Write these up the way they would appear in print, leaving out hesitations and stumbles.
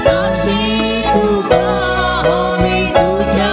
साक्षी तुका आम्ही तुझ्या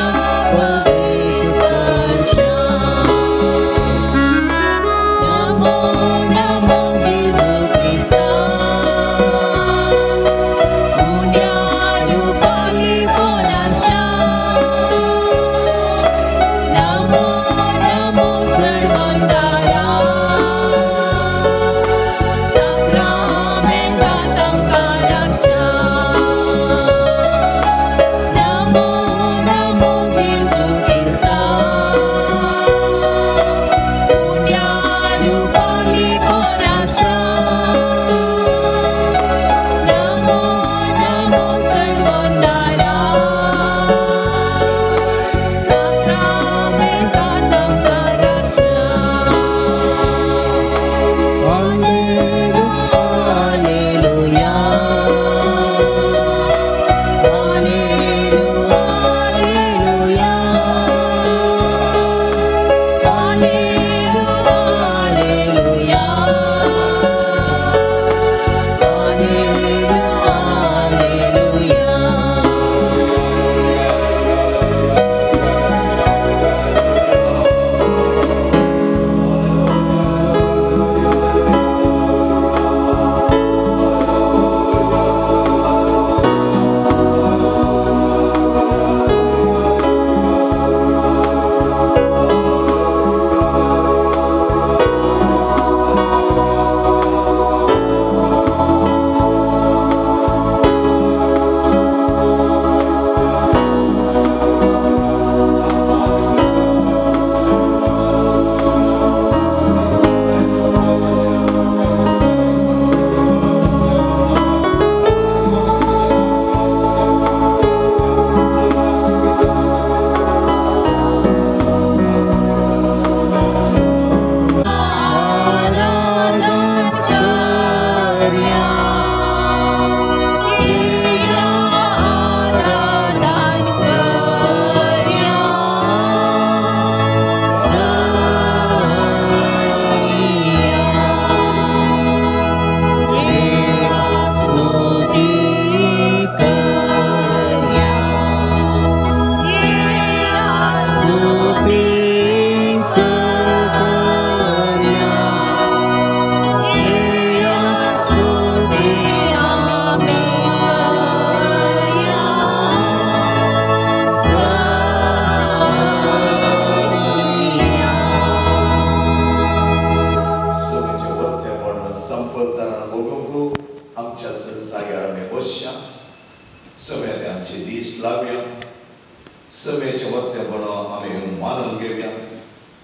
म्हणून आम्ही मानून घेऊया.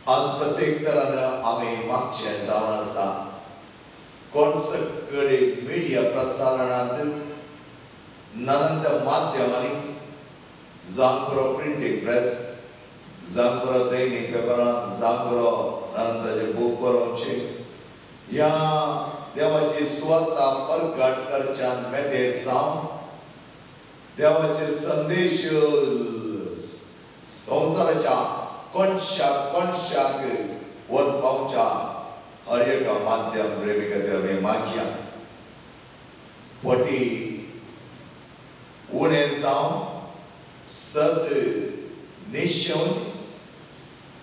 आज प्रत्येक तरानं आम्ही मागचे जावन आसा. कोण सगळे मीडिया प्रसारणात नंद माध्यमांनी जांभरो प्रिंटिंग प्रेस, जांभरो दैनिक पेपरां, जांभरो नंदाचे बुक बरोवचे ह्या देवाची सुवार्ता प्रकट करच्यान मेतेर जावन देवाचे संदेश संवसाराच्या कोणशाक कोणशाक व्हरपावच्या हर एक माध्यम प्रेमी खातीर आमी मागया. पोटी उणें जावन सत निशेवन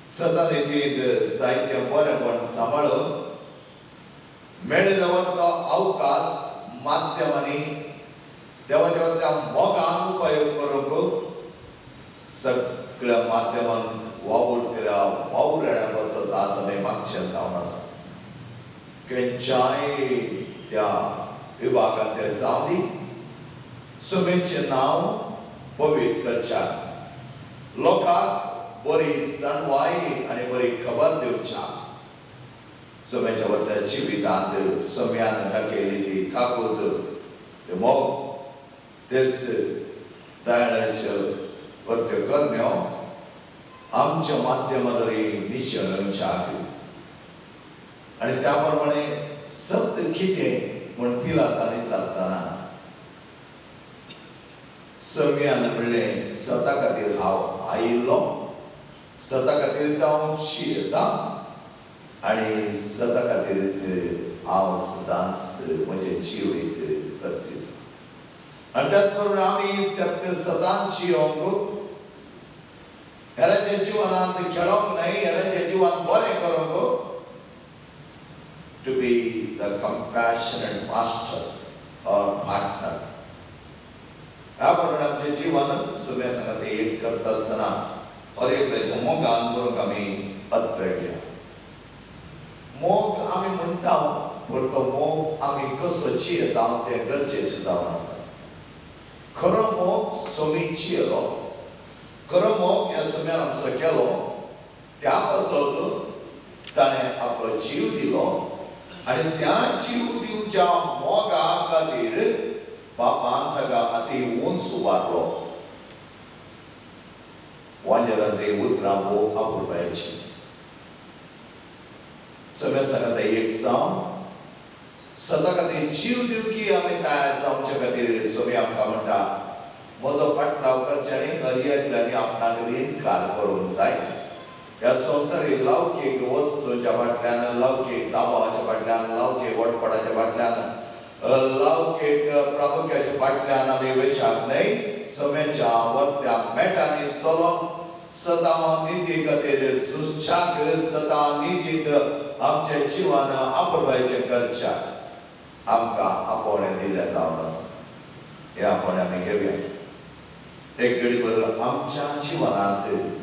सदां रितीन जायते बरेपण सांबाळून मेळिल्लो तो अवकाश माध्यमांनी देवाच्या त्या मोगान उपयोग करूंक सगळ्या माध्यमान वावर केल्या वावरण्या बसत आज आमी मागचे जावन आसा. खंयच्याय त्या विभागांत ते जावनी सुमेचें नांव पवित्र करच्याक लोकांक बरी जाणवाय आनी बरी खबर दिवच्याक सुमेच्या वरच्या जिवितांत सुम्यान दाखयली ती काकूत ते मोग तेच दयाळाच्यो वर्त्यो करण्यो आमच्या माध्यमाद्वारे निश्चयाक आनी त्या प्रमाणे सत कितें म्हूण पिलातांनी सांगतना सुम्यान म्हणलें सता खातीर हांव आयिल्लो, सता खातीर हांव जियेता आनी सता खातीर हांव सदांच म्हजें जिवीत करचें. आनी त्याच प्रमाणे आमी सत्य सदांच जियोंक हेरांच्या जिवनांत खेळोंक न्हय, हेरांचें जिवन बरें करूंक to be the compassionate master or partner. ह्या प्रमाणे आमचें जीवन सुम्या सांगात एक करता आसतना हर एकल्याच्या मोगान करूंक आमी अत्रे घेया. मोग आमी म्हणटा पूण तो मोग आमी कसो जियेता तें गरजेचें जावन आसा. खरो मोग सोमी जियेलो, खरो मोग ह्या सुम्यान आमचो केलो त्या पासत ताणें आपलो जीव दिलो आनी त्या जीव दिवच्या मोगा खातीर बापान ताका अति उंच उबारलो. वांजेरांतली उतरां भोव आपुरबायेची सगळ्या सांगात एक जावन सदा खातीर जीव दिवकी आमी तयार जावचे खातीर सोमी आमकां म्हणटा म्हजो पाटणाव करच्यांनी हरियातल्यांनी आपणा खातीर इन्कार करूंक जाय. ह्या संवसारी लौकीक वस्तूंच्या फाटल्यान, लौकीक दाबावाच्या फाटल्यान, लौकीक वटपणाच्या फाटल्यान, लौकीक प्रामुख्याच्या फाटल्यान आमी वचूंक न्हय. समेच्या वर्त्या मेटांनी चलोन सदां निधी खातीर झुजच्याक, सदां निधीक आमचें जिवन आपुरबायेचें करच्याक आमकां आपोवणें दिल्लें जावन आसा. हें आपोवणें आमी घेवया. एक घडी भर आमच्या जिवनांत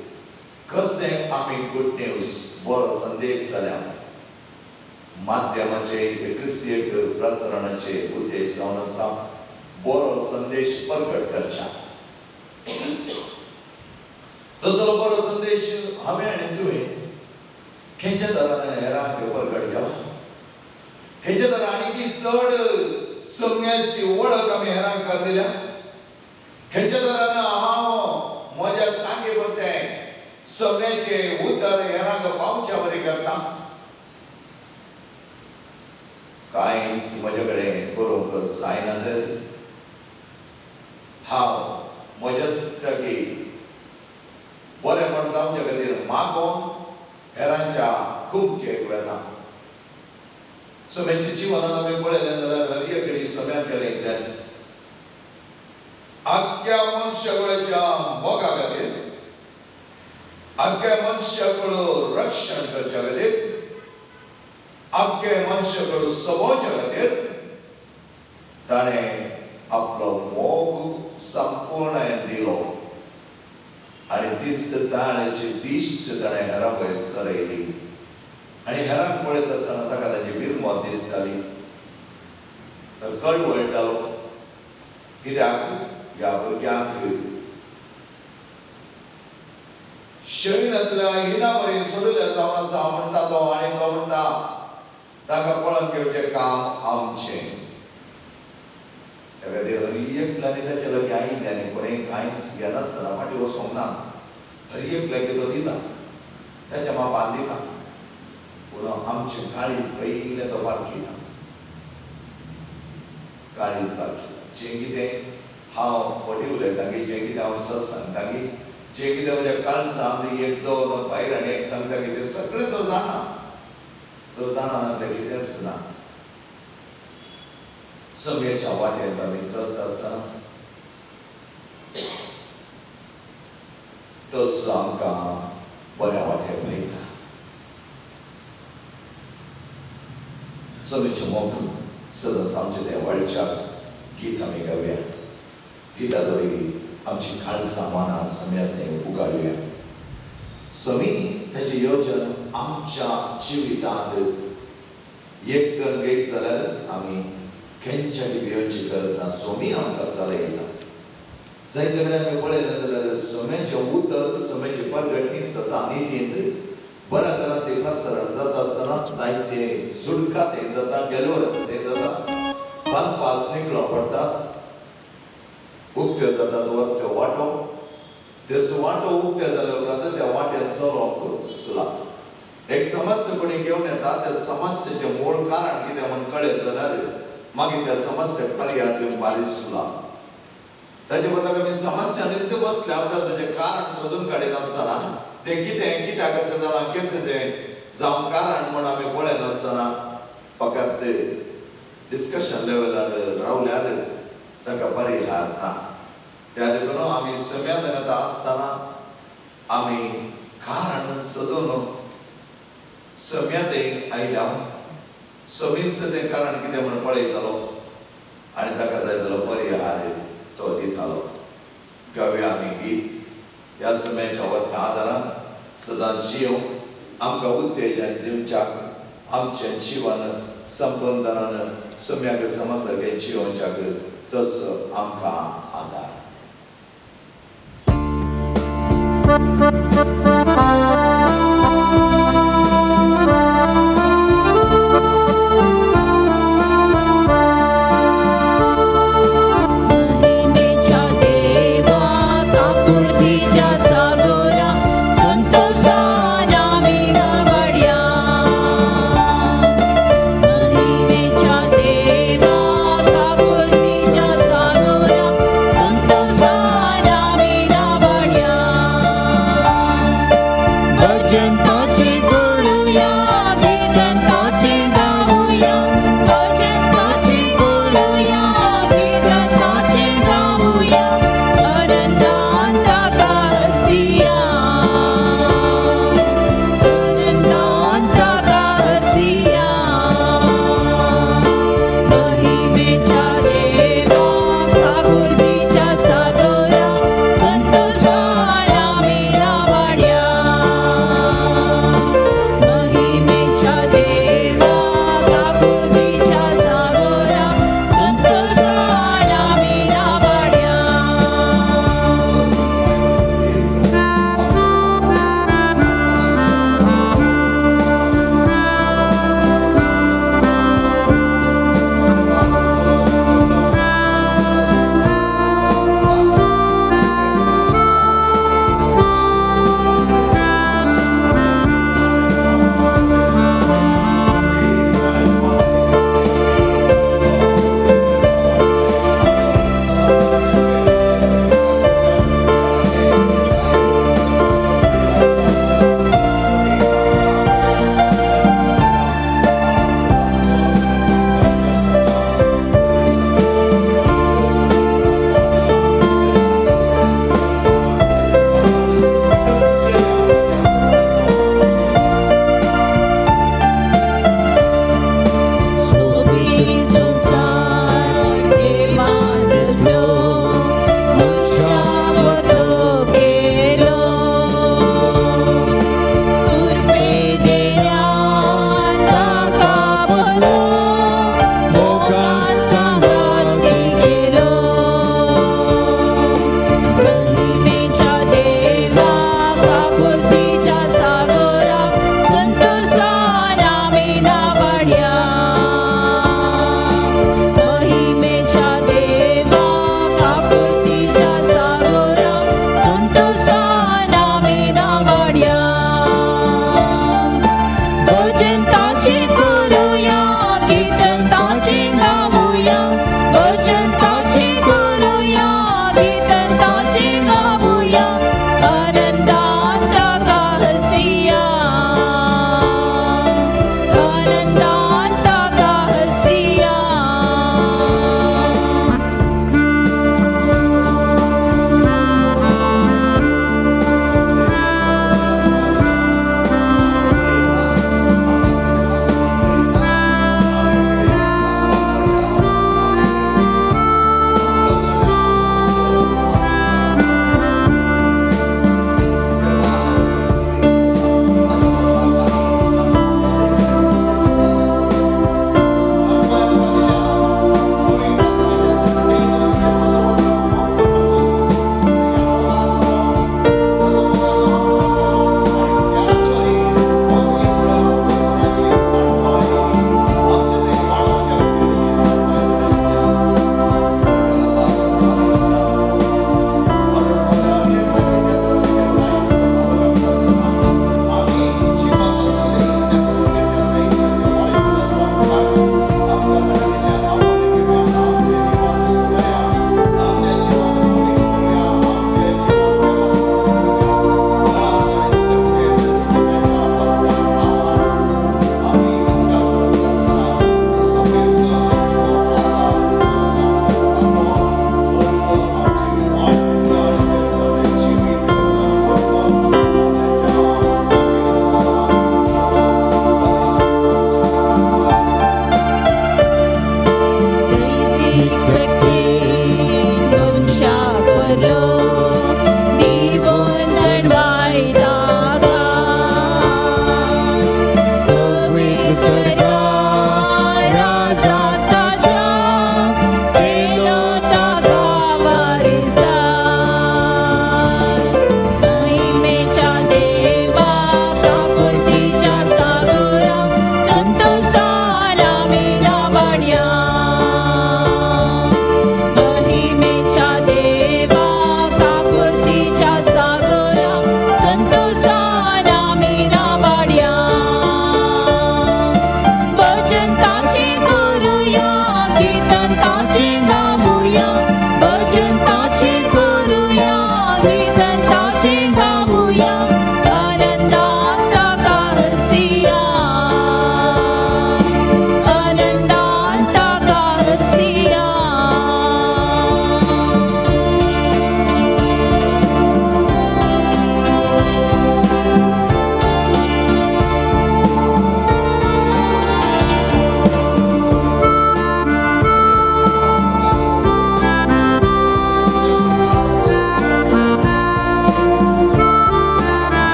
कशें आमी गुड न्यूज बरो संदेश जाल्या माध्यमाचे एक प्रसारणाचे उद्देश जावन आसा बरो संदेश प्रकट करच्या. तसलो बरो संदेश हांवें आनी तुवें खंयच्या तरान हेरांक प्रकट केला. खंयच्या तरान आनी चड सम्याची वळख आमी हेरांक दिल्या. खंयच्या तरान हांव म्हज्या तांगे बद्दल सम्याचे उतर हेरांक पावच्या बरी करता. कांयच म्हजे कडेन करूंक जायना तर हांव म्हज्या सत्याकी बरेपण जावचे खातीर मागोवन हेरांच्या खूब केक वेता. सम्याच्या जिवनांत आमी पळयलें जाल्यार हर एक घडी सम्यान केलें इतलेंच. आख्या मनशाकुळाच्या मोगा खातीर, आख्या मनशाकुळ रक्षण करच्या खातीर, आख्या मनशाकुळ सोबोवच्या खातीर ताणें आपलो मोग संपूर्ण दिलो आनी दिसताची दिश्ट ताणें हेरां पळय सरयली आनी हेरांक पळयत आसतना ताका ताची बिरमत दिसताली. कळवळटालो कित्याक ह्या भुरग्यांक शरीरातल्या हिणापर्यंत सोडल्या जावन आसा म्हणटा तो आनी तो म्हणटा ताका पळोवन घेवचें काम आमचें. ताका ते हर एकल्यानी ताचे लागीं आयिल्ले आनी कोणें कांयच घेनासतना फाटीं वचोंक ना. हर एकल्याक तो दिता, ताच्या मापान दिता. पूण आमचें काळीज पयलें तो पारखिता. काळीज पारखिता. जें कितें हांव पटी उलयतां की जें कितें हांव सत सांगता की जें कितें म्हज्या काळजांत एक दवरून भायर आनी एक सांगता की तें सगळें तो जाणा. तो जाणानातलें कितेंच ना. समेच्या वाटेंत आमी चलता आसतना तोच आमकां बऱ्या वाटेर पळयता. समेचें मोग सदांच आमचें तें व्हडच्याक गीत आमी गावया. गिता दोरी आमची काळजां मनां सम्याचें उगाडुया. समी ताचें येवजन आमच्या जिवितांत एक गंगेक जाल्यार आमी केन्नाय भियोवची गरज ना. सोमी आमकां चलयता. जायते कडेन आमी पळयलें जाल्यार सोम्याचें उतर सोम्याची परगटणी सदां नितींत बऱ्या तरान ते प्रसारण जाता आसतना जायते सुडकात हें जाता, गेलोरच हें जाता, बांदपास निकळो पडटा, उक्त्यो जातात वक्त्यो वांटो. तेचो वांटो उक्त्यो जाल्या उपरांत त्या वाट्यान चलोवंक सुला. एक समस्या कोणी घेवन येता, त्या समस्येचें मूळ कारण कितें म्हूण कळ्ळें जाल्यार मागीर त्या समस्येक पर्याय दिवपाक सुला. ताचे बद्दल आमी समस्या नित्य बसल्या उपरांत ताचें कारण सोदून काडिनासतना तें कित्याक अशें जालां, कशें तें जावं कारण म्हूण आमी पळयनासतना फकत डिस्कशन लेवलार रावल्यार ताका परिहार ना. त्या देखून आमी सम्या जगता आसतना आमी कारण सोदून सम्या थंय आयल्या समीच तें कारण कितें म्हूण पळयतालो आनी ताका जाय जालो परिहार तो दितालो. गावया आमी गीत. ह्या सम्याच्या वता आदारान सदां जीव आमकां उत्तेजन दिवच्याक आमचें जीवन संबंधान सम्याक समजलें जिवोवच्याक तोच आमकां आदार.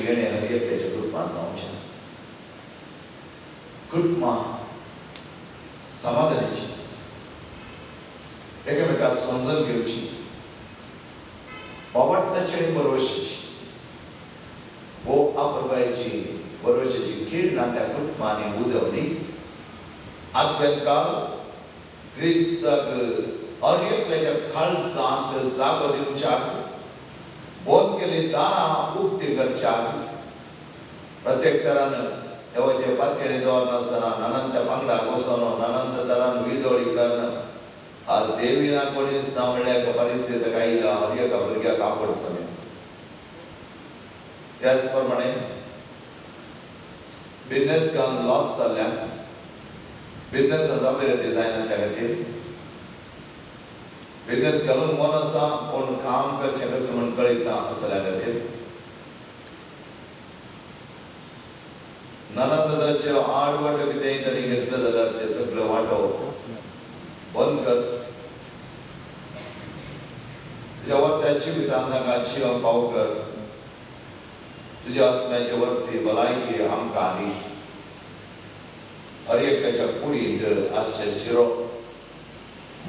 येणे हर एकल्याच्या कुटुंबात जाऊच्या कुटुंबा समाधानाची एकामेकाक समजून घेवची आवडताची आणि बरोवशीची वो अप्रभायची बरोवशीची कीड ना त्या कुटुंबाने उदवली आद्यकाल क्रिस्ताक हर एकल्याच्या खालसांत जागो दिवच्याक बोध केले दारां उक्ती करच्याक प्रत्येक तरान देवाचे पातळी दवर नासतना अनंत पंगडा घुसोन अनंत तरान विदोळी करण आज देवीना कोणीच ना म्हणल्यार परिस्थिती आयला हर एका भुरग्याक आपड समय त्याच प्रमाणे बिझनेस काम लॉस जाल्ल्या बिझनेस जबाबदारी जायनाच्या खातीर बिझनेस घालून मन आसा पूण काम करचें कशें म्हण कळीत ना असल्या खातीर ननंदाचे आडवट कितेंय ताणी घेतलं जाल्यार ते सगळं वांटो बंद कर तुज्या वर्त्याची जिवितांत ताका जिवन पाव कर तुज्या आत्म्याचे वर्ती भलायकी आमकां दी हर एकाच्या कुडींत आसचे शिरो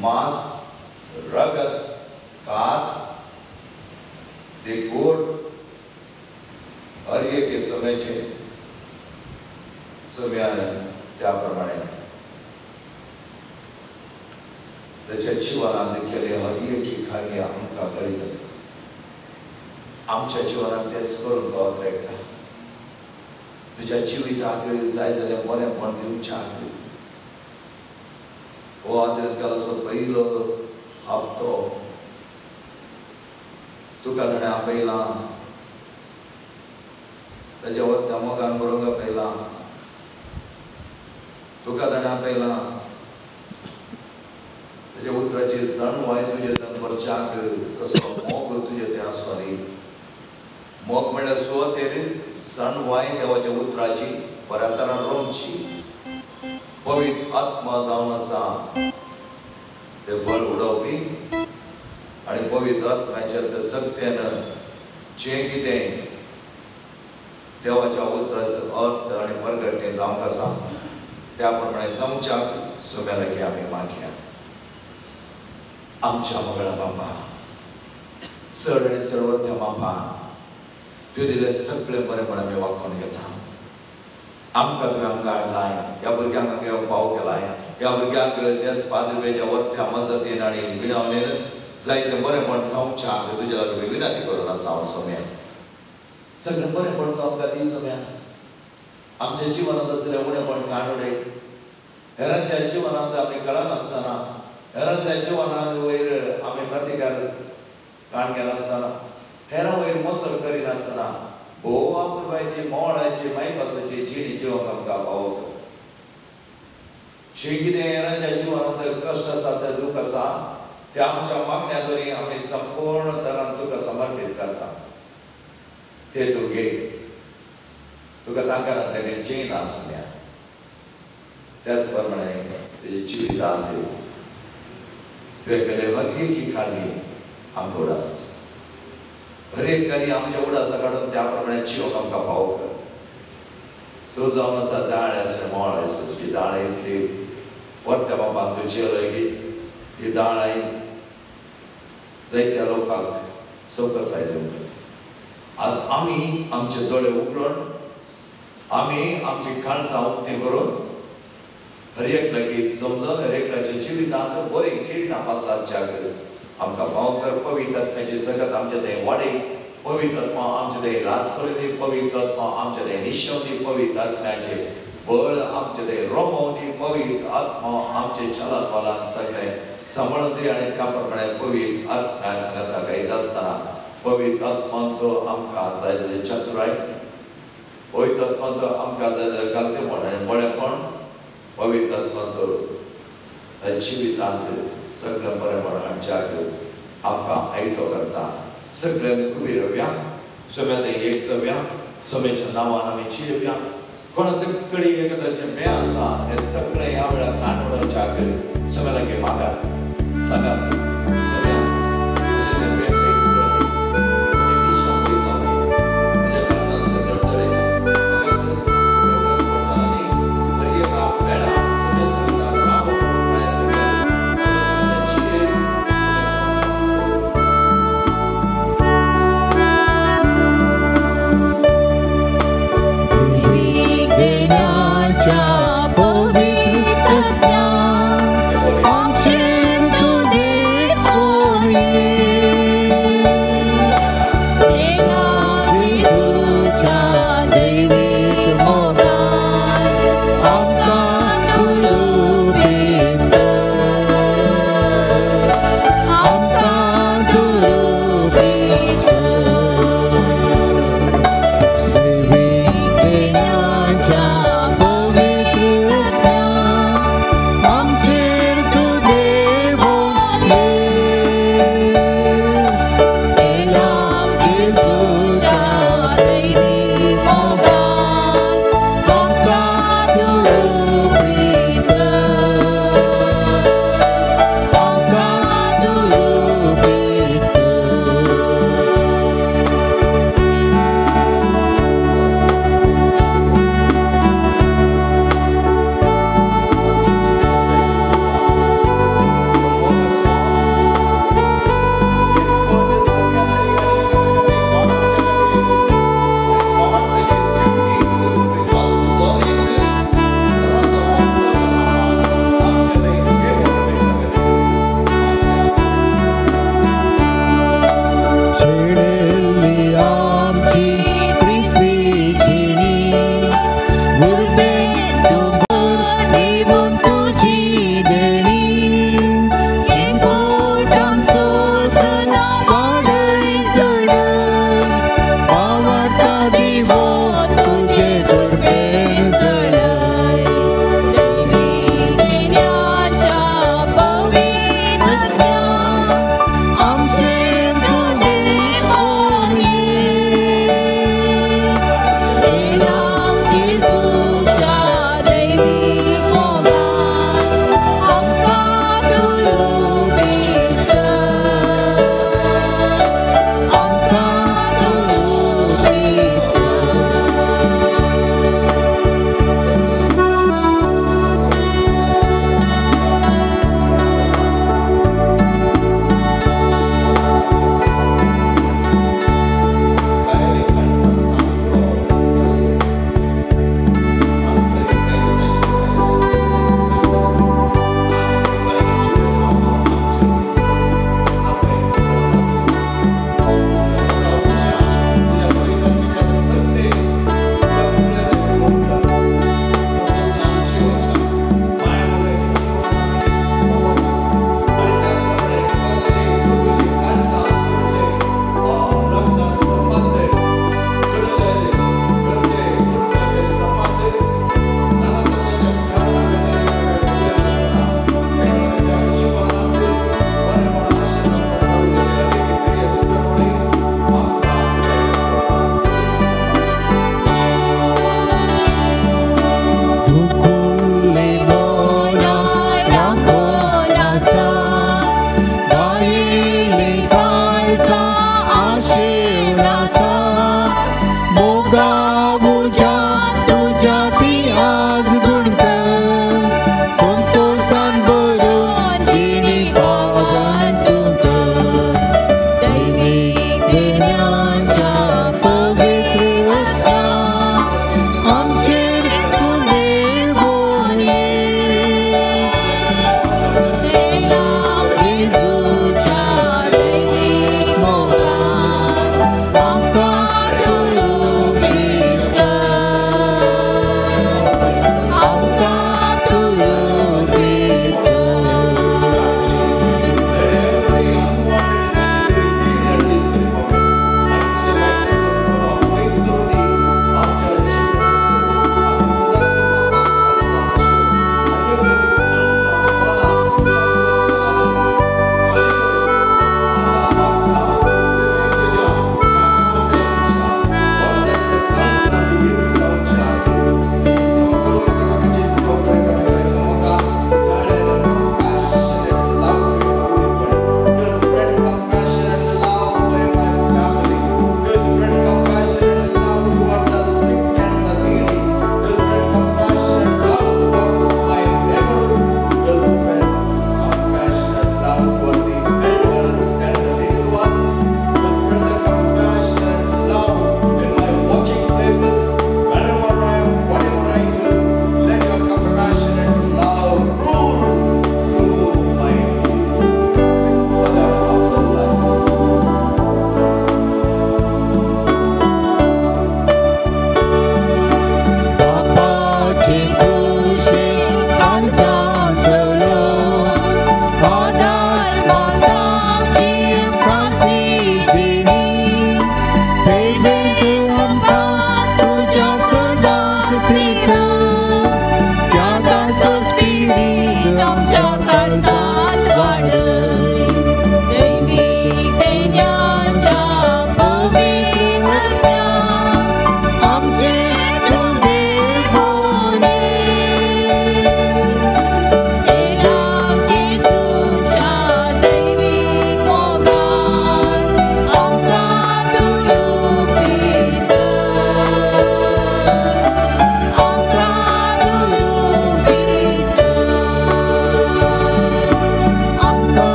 मांस रगत कात ते गोड हर एक सोम्याचे सोम्यान त्याप्रमाणे त्याच्या जीवनात केले हर एक कार्य आमकां कळीत आसा आमच्या जीवनात तेच करून पावता तुझ्या जिविताक जाय जाल्यार बरेंपण दिवच्याक हो आदलेकालाचो पयलो हप्तो तुका ताणें आपयलां ताच्या वर्त्या मोगान बरोवंक आपयलां तुका ताणें आपयलां ताच्या उतराची जणवाय तुजे भरच्याक तसो मोग तुजे तें आसुनी मोग म्हणल्यार सुवातेर जणवाय देवाच्या उतराची बऱ्या तरान रोमची पवित्र आत्मा जावन आसा ते फळ उडोवपी आनी पवित्र आत्म्याच्या ते सक्तेन जें कितें देवाच्या उतराचो अर्थ आनी प्रगटणे जावंक आसा त्या प्रमाणे जमच्याक सोम्या लागीं आमी मागया आमच्या मंगळा बापा चड आनी चड वर्त्या बापा तुवें दिलें सगळें बरेंपण आमी वाखून घेता आमकां तुवें हांगा हाडलाय ह्या भुरग्यांक हांगा पाव केलाय ह्या भुरग्यांक देस पाद्रवेच्या वर्त्या मजतीन आनी विनवणेन जायतें बरेंपण जावच्याक तुज्या लागीं विनंती करून आसा हांव सोम्या सगळें बरेंपण तूं आमकां दी सोम्या आमच्या जिवनांत असलें उणेपण काण उडय हेरांच्या जिवनांत आमी कळनासतना हेरांच्या जिवनांत वयर आमी प्रतिकार काण घेनासतना हेरां वयर मोसर करिनासतना भोव आपणाची मोळाची मायभासाची जिणी जिवंक आमकां पावो कर जें कितें हेरांच्या जिवनांत कश्ट आसा तें दूख आसा ते आमच्या मागण्याद्वारे आमी संपूर्ण तरान तुका समर्पीत करता ते तूं घे तुका तांकां चेन आसल्या त्याच प्रमाणे तुजे जिवितांत तुवें केले हर एक कार्य आमकां उडास आसा हर एक कार्य आमच्या उडासा काडून त्या प्रमाणे जिवंक आमकां पावो कर तूं जावन आसा दाळ आसा मोळ आसा तुजी दाळ इतली वर्त्या बापान तूं जियलोय की ही दाळ आई जायत्या लोकांक सवकसाय दिवंक आज आमी आमचे दोळे उगडून आमी आमची काळजां उक्ती करून हर एक लागीं समजून हर एकल्याच्या जिवितांत बरी कीड नापासाच्याक आमकां फाव कर पवित्र आत्म्याची सगत आमचे थंय वाडय पवित्र आत्मा आमचे थंय राज करून दी पवित्र आत्मा आमचे थंय निश्चय दी पवित्र आत्म्याचे बळ आमचे थंय रोमव दी पवित्र आत्मा आमचे चलन वालान सगळें सांबाळून दी आनी त्या प्रमाणे पवित्र आत्म्या सांगता गायत आसतना पवित्र आत्मान तो आमकां जाय जाल्यार चतुराय पवित्र आत्मान तो आमकां जाय जाल्यार घालतेपण आनी बळेपण पवित्र आत्मान तो जिवितांत सगळें बरेंपण हाडच्याक आमकां आयतो करता सगळे आमी उबी रावया सोम्या थंय एक सवया सोम्याच्या नांवान आमी जियेवया कोणाचे कडी एखाद्याचें मेळ आसा हें सगळें ह्या वेळार काण उडोवच्याक सोम्या लागीं मागात सांगात सोम्या तुजें तें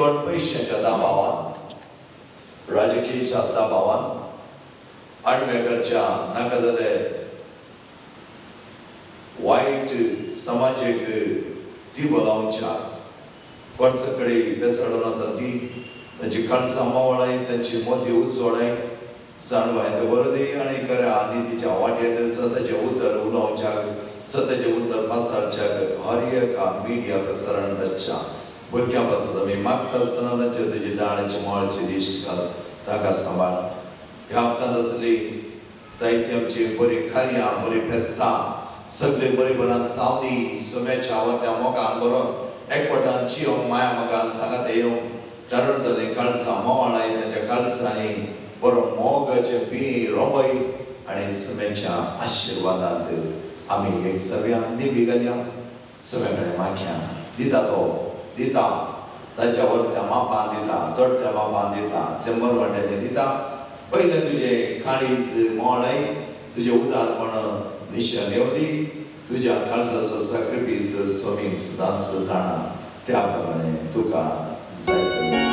कोण पैशाच्या दाबावान राजकीयच्या दाबावान आडमेळच्या नाका जाले वाईट समाजीक ती बोलावच्या कोणसकडे बेसडून आसा ती ताची कणसां मावळाय तांची मोती उजवळाय जाणवाय बरदी आनी करा आनी तिच्या वाटेर सताचे उतर उलोवच्याक सताचे उतर पासारच्याक हर एका मिडिया प्रसारण ताच्या भुरग्यां पासून आमी मागता आसतना तांचे तुजी दाण्याची मोळची दिश्ट घाल ताका सांबाळ ह्या हप्त्यांत आसली जायती आमची बरी कार्यां बरी फेस्तां सगळे बरे बरान सावनी सोम्याच्या आवडत्या मोगान बरोवन एकवटान जियो माया मोगान सांगात येवं तरुण जाले काळसां मोवाळाय ताच्या काळसांनी बरो मोगाचे बी रोंबय आनी सोम्याच्या आशिर्वादांत आमी एक सगळ्या निबी घालया सोम्या कडेन मागया दिता तो दिता ताच्या वरत्या मापान दिता दोडत्या मापान दिता 100 वांट्यांनी दिता पयले तुजे काळीज मोळाय तुजे उदारपण निशान येवदी तुझ्या काळजाचो सॅक्रिफायस स्वामी सदांच जाणा त्या प्रमाणे तुका जाय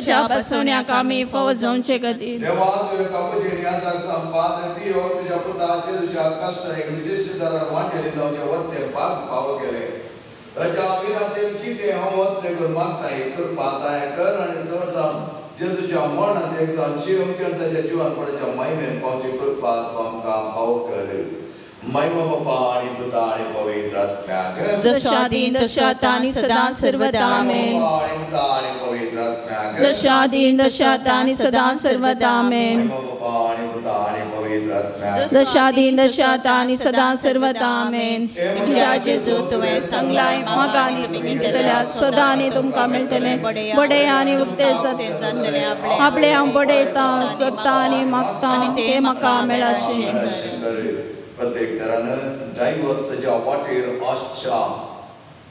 तुझ्या बसवण्याक आमी फावो जावचे खातीर देवा तुझ्या कापजेनी आसा संपादन पियो तुझ्या पुताचे तुझ्या कष्ट एक विशिष्ट दरार वांटेले जावचे वर्ते भाग पाव केले राजा विरातेल कितें हांव वत्रे करून मागता ही कृपा दया कर आनी समजा जेजूच्या मरणांत एक जावन जीव ताच्या जिवान पडाच्या महिमेन पावची कृपा तूं आमकां फावो कर महिमा बापा आणि पुता आणि पवित्र आत्म्याक जशा दिन तशा तानी सदा सर्वदा आमेन आणि पुता आणि पवित्र आत्म्याक जशा दिन तशा तानी सदा सर्वदा आमेन महिमा बापा आणि पुता आणि पवित्र आत्म्याक जशा दिन तशा तानी सदा सर्वदा आमेन तुझ्या जेजू तुवें सांगलाय म्हाका आनी मागितल्या सदांनी तुमकां मेळटलें बडे आनी उक्ते जातले आपले हांव बडयता सोदता आनी मागता ते म्हाका मेळाशें प्रत्येक घरानं डायव्हर्सच्या वाटेर आसच्या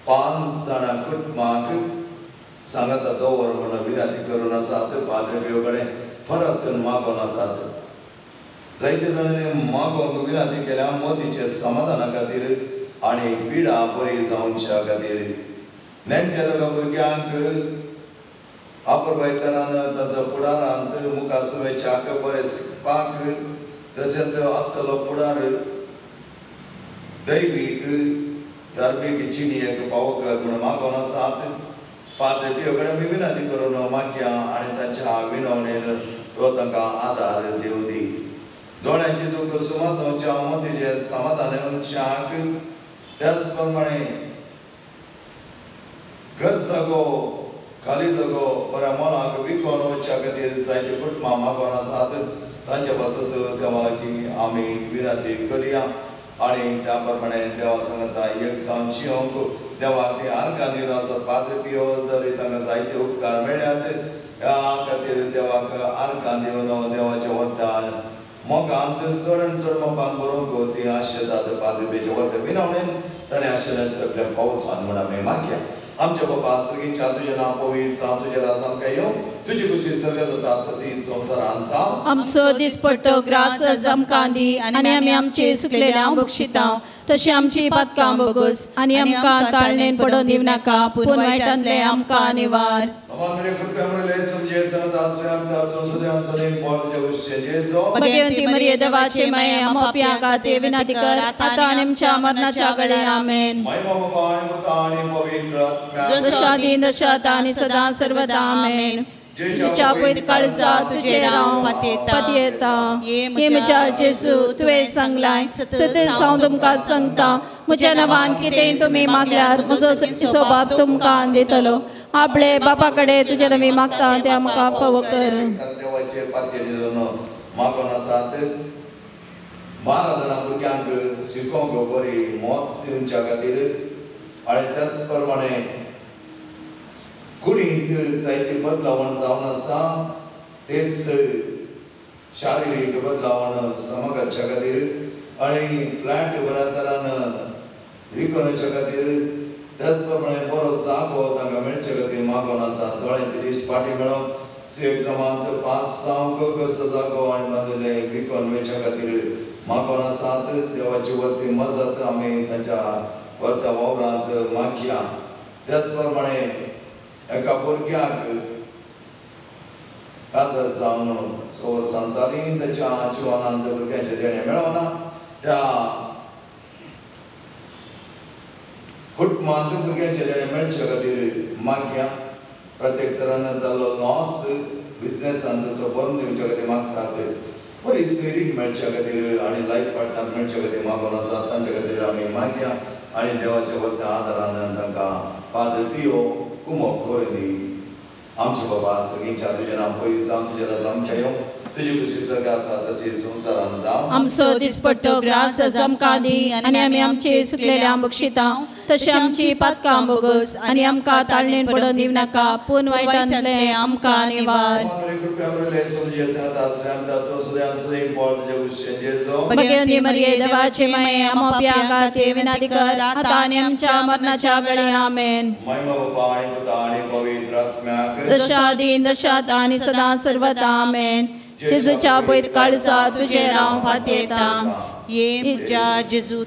5 जाणां कुटुंबाक सांगता दवर म्हणून विनंती करून आसात पाद्री कडेन परत मागोन आसात जायते जाणांनी मागोवंक विनंती केल्या मोदीचे समाधाना खातीर आनी पिडा बरी जावच्या खातीर नेणट्या लोकां भुरग्यांक आपुरबायेतरान ताचो फुडारांत मुखार शुभेच्छाक बरें शिकपाक तशेंच आसतलो फुडार दैवीक धार्मीक चिनीयेक फावो कर म्हणून मागोन आसात पाद्री कडेन आमी विनंती करून मागया आनी ताच्या विनवणेन तो तांकां आदार दिवं दी दोळ्यांची दूख सुमार जावच्या मोदीचे समाधान उंचाक त्याच प्रमाणे घर जागो खाली जागो बऱ्या मोलाक विकोन वचच्या खातीर जायते कुटुंबां मागोन आसात तांचे पासत देवा लागीं आमी विनंती करया आनी त्या प्रमाणे देवा सांगता एक जावन जियोंक देवाक आर्गांनी आसत पाद्री पियो जरी तांकां जायते उपकार मेळ्ळ्यात ह्या खातीर देवाक आर्गां दिवन देवाच्या वर्तान मोगांत चड चड मोगान बरोवंक ती आशेतात पाद्री पियेचे वर्त विनवणेन ताणें आशिल्लें सगळें पावसान म्हण आमी मागया आमच्या बापा सगळींच्या तुजें नांव पवित्र तुजें राज आमकां येवं तुजी खुशी सर्ग जाता तशी संवसारांत जावं आमचो दिसपट्टो ग्रास आमकां दी आनी आमी आमचे चुकलेल्या बक्षिता तशी आमची पातकां बोगूस आनी आमकां ताळणेन पडोवन दिवं नाका पूण वायटांतले आमकां निवार भगवंती मरिये देवाचे माये आमोप्या खातीर विनंती कर आतां आनी आमच्या मरणाच्या घडीर आमेन जशा दिन तशा तानी सदा सर्वदा आमेन जेच्या पयर काळजा तुजेर हांव पातयेता हे म्हज्या जेजू तुवें सांगलाय सत्य हांव तुमकां सांगता म्हज्या नांवान कितेंय तुमी मागल्यार म्हजो सच्चो बाप तुमकां दितलो आपले बापा कडेन तुजे नवी मागता ते आमकां फावो कर देवाचे पातयेन मागोन आसात 12 जाणां भुरग्यांक शिकोवंक बरी मोत दिवच्या खातीर आनी त्याच प्रमाणे कुडींत जायती बदलावण जावन आसा तेच शारिरीक बदलावण समाजाच्या खातीर आनी फ्लॅट बऱ्या तरान विकण्याच्या खातीर त्याच प्रमाणे बरो जागो तांकां मेळचे खातीर मागोन आसा दोळ्यांची लिस्ट फाटी मेळोवन एग्जामांत पास जावंक कसो जागो आनी बांदिल्ले विकून वेच्या खातीर मागोन आसात देवाची वर्ती मजत आमी तांच्या वर्त्या वावरांत मागया त्याच प्रमाणे एका भुरग्याक काजर जावन सवर संवसारी ताच्या जिवनांत भुरग्याचें देणें मेळोना त्या कुटुंबांत भुरग्याचें देणें मेळचे खातीर मागया प्रत्येक तरान जाल्लो लॉस बिजनेसांत तो भरून दिवचे खातीर मागतात बरी सेरीक मेळचे खातीर आनी लायफ पार्टनर मेळचे खातीर मागोन आसात तांचे खातीर आमी मागया आनी देवाच्या वर्त्या आदारान तांकां पाद्री पियो कुमो करून दी आमचे बाबा सगळींच्या तुजें नांव पयस जावन तुजें राज आमच्या येवं तुजी खुशी जगाता तशी संवसारांत जावं आमचो दिसपट्टो ग्रास आमकां दी आनी आमी आमचे चुकलेल्या बक्षिता तशी आमची पातकां बोगस आनी आमकां ताळणेन पडोवन दिवं नाका पूण वायटांतले आमकां निवार भगवंती मरिये देवाचे माये आमोप्या खातीर विनंती कर आतां आनी आमच्या मरणाच्या घडीर आमेन जशा दिन तशा तानी सदा सर्वदा आमेन जेजूच्या पयर काळजा तुजेर हांव पातयेता ये म्हज्या जेजू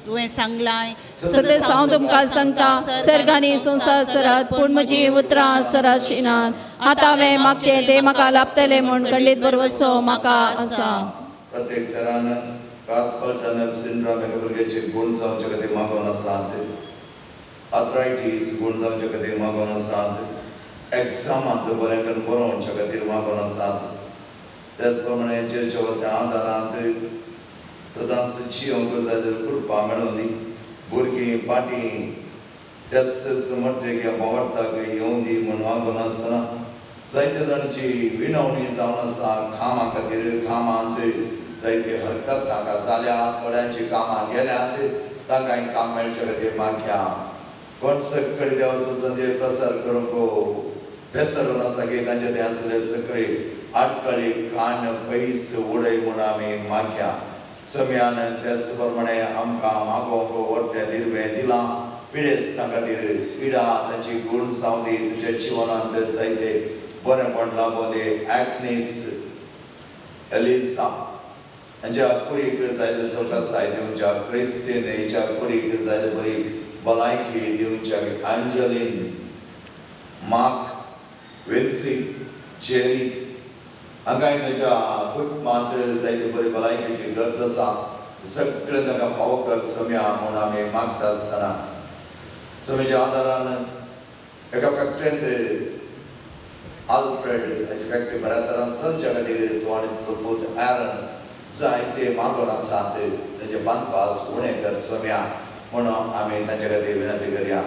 तुवें सांगलाय सदां हांव तुमकां सांगता सर्गांनी संसारांत पूण म्हजी उतरां सराशिनात आतां हांवें मागचें तें म्हाका लाभतलें म्हूण खंडीत भरवसो म्हाका आसा. प्रत्येक तरान कार्पल टनल सिंड्रोम एका भुरग्याचे गुण जावचे खातीर मागोन आसात. आर्थरायटीस गुण जावचे खातीर मागोन आसात. एग्जामांत बरें करून बरोवचे खातीर मागोन आसात. त्याच प्रमाणे जेच्या वरच्या आदारांत सदांच जियोंक जाय जाल्यार कृपा मेळोनी भुरगीं पाटी त्याच समर्थेक वावरताक येवं दी म्हूण मागोन आसतना जायते जाणांची विणवणी जावन आसा. कामां खातीर कामांत जायते हरकत तांकां जाल्या. थोड्यांची कामां गेल्यात तांकां काम मेळचे खातीर मागया. कोण सकळी देवाचो संदेश प्रसार करूंक बेसरून आसा की तांचे ते आसले सकळी आडकळी कान पयस उडय म्हूण आमी मागया. समयान त्याच प्रमाणे आमकां मागोवंक व्हडलें दिर्वें दिलां. पिडेस्तां खातीर पिडा तांची गूण जावं दी. तुज्या जिवनांत जायते बरेंपण लाभूं दी. ॲग्नेस एलिझा हांच्या कुडीक जाय तसो कसाय दिवच्या. क्रिस्तीन हेच्या कुडीक जाय बरी भलायकी दिवच्या. एंजलीन मार्क विन्सी जेरी हांकांय ताच्या कुटुंबांत जायते बरी भलायकेची गरज आसा. सगळें तांकां फावो कर सम्या म्हूण आमी मागता आसतना सम्याच्या आदारान एका फॅक्टरींत आल्फ्रेड हाची फॅक्टरी बऱ्या तरान चलच्या खातीर तो आनी ताचो पूत एरन जायते मागोन आसात. ताचे बांदपास उणें कर सम्या म्हणून आमी तांचे खातीर विनंती करया.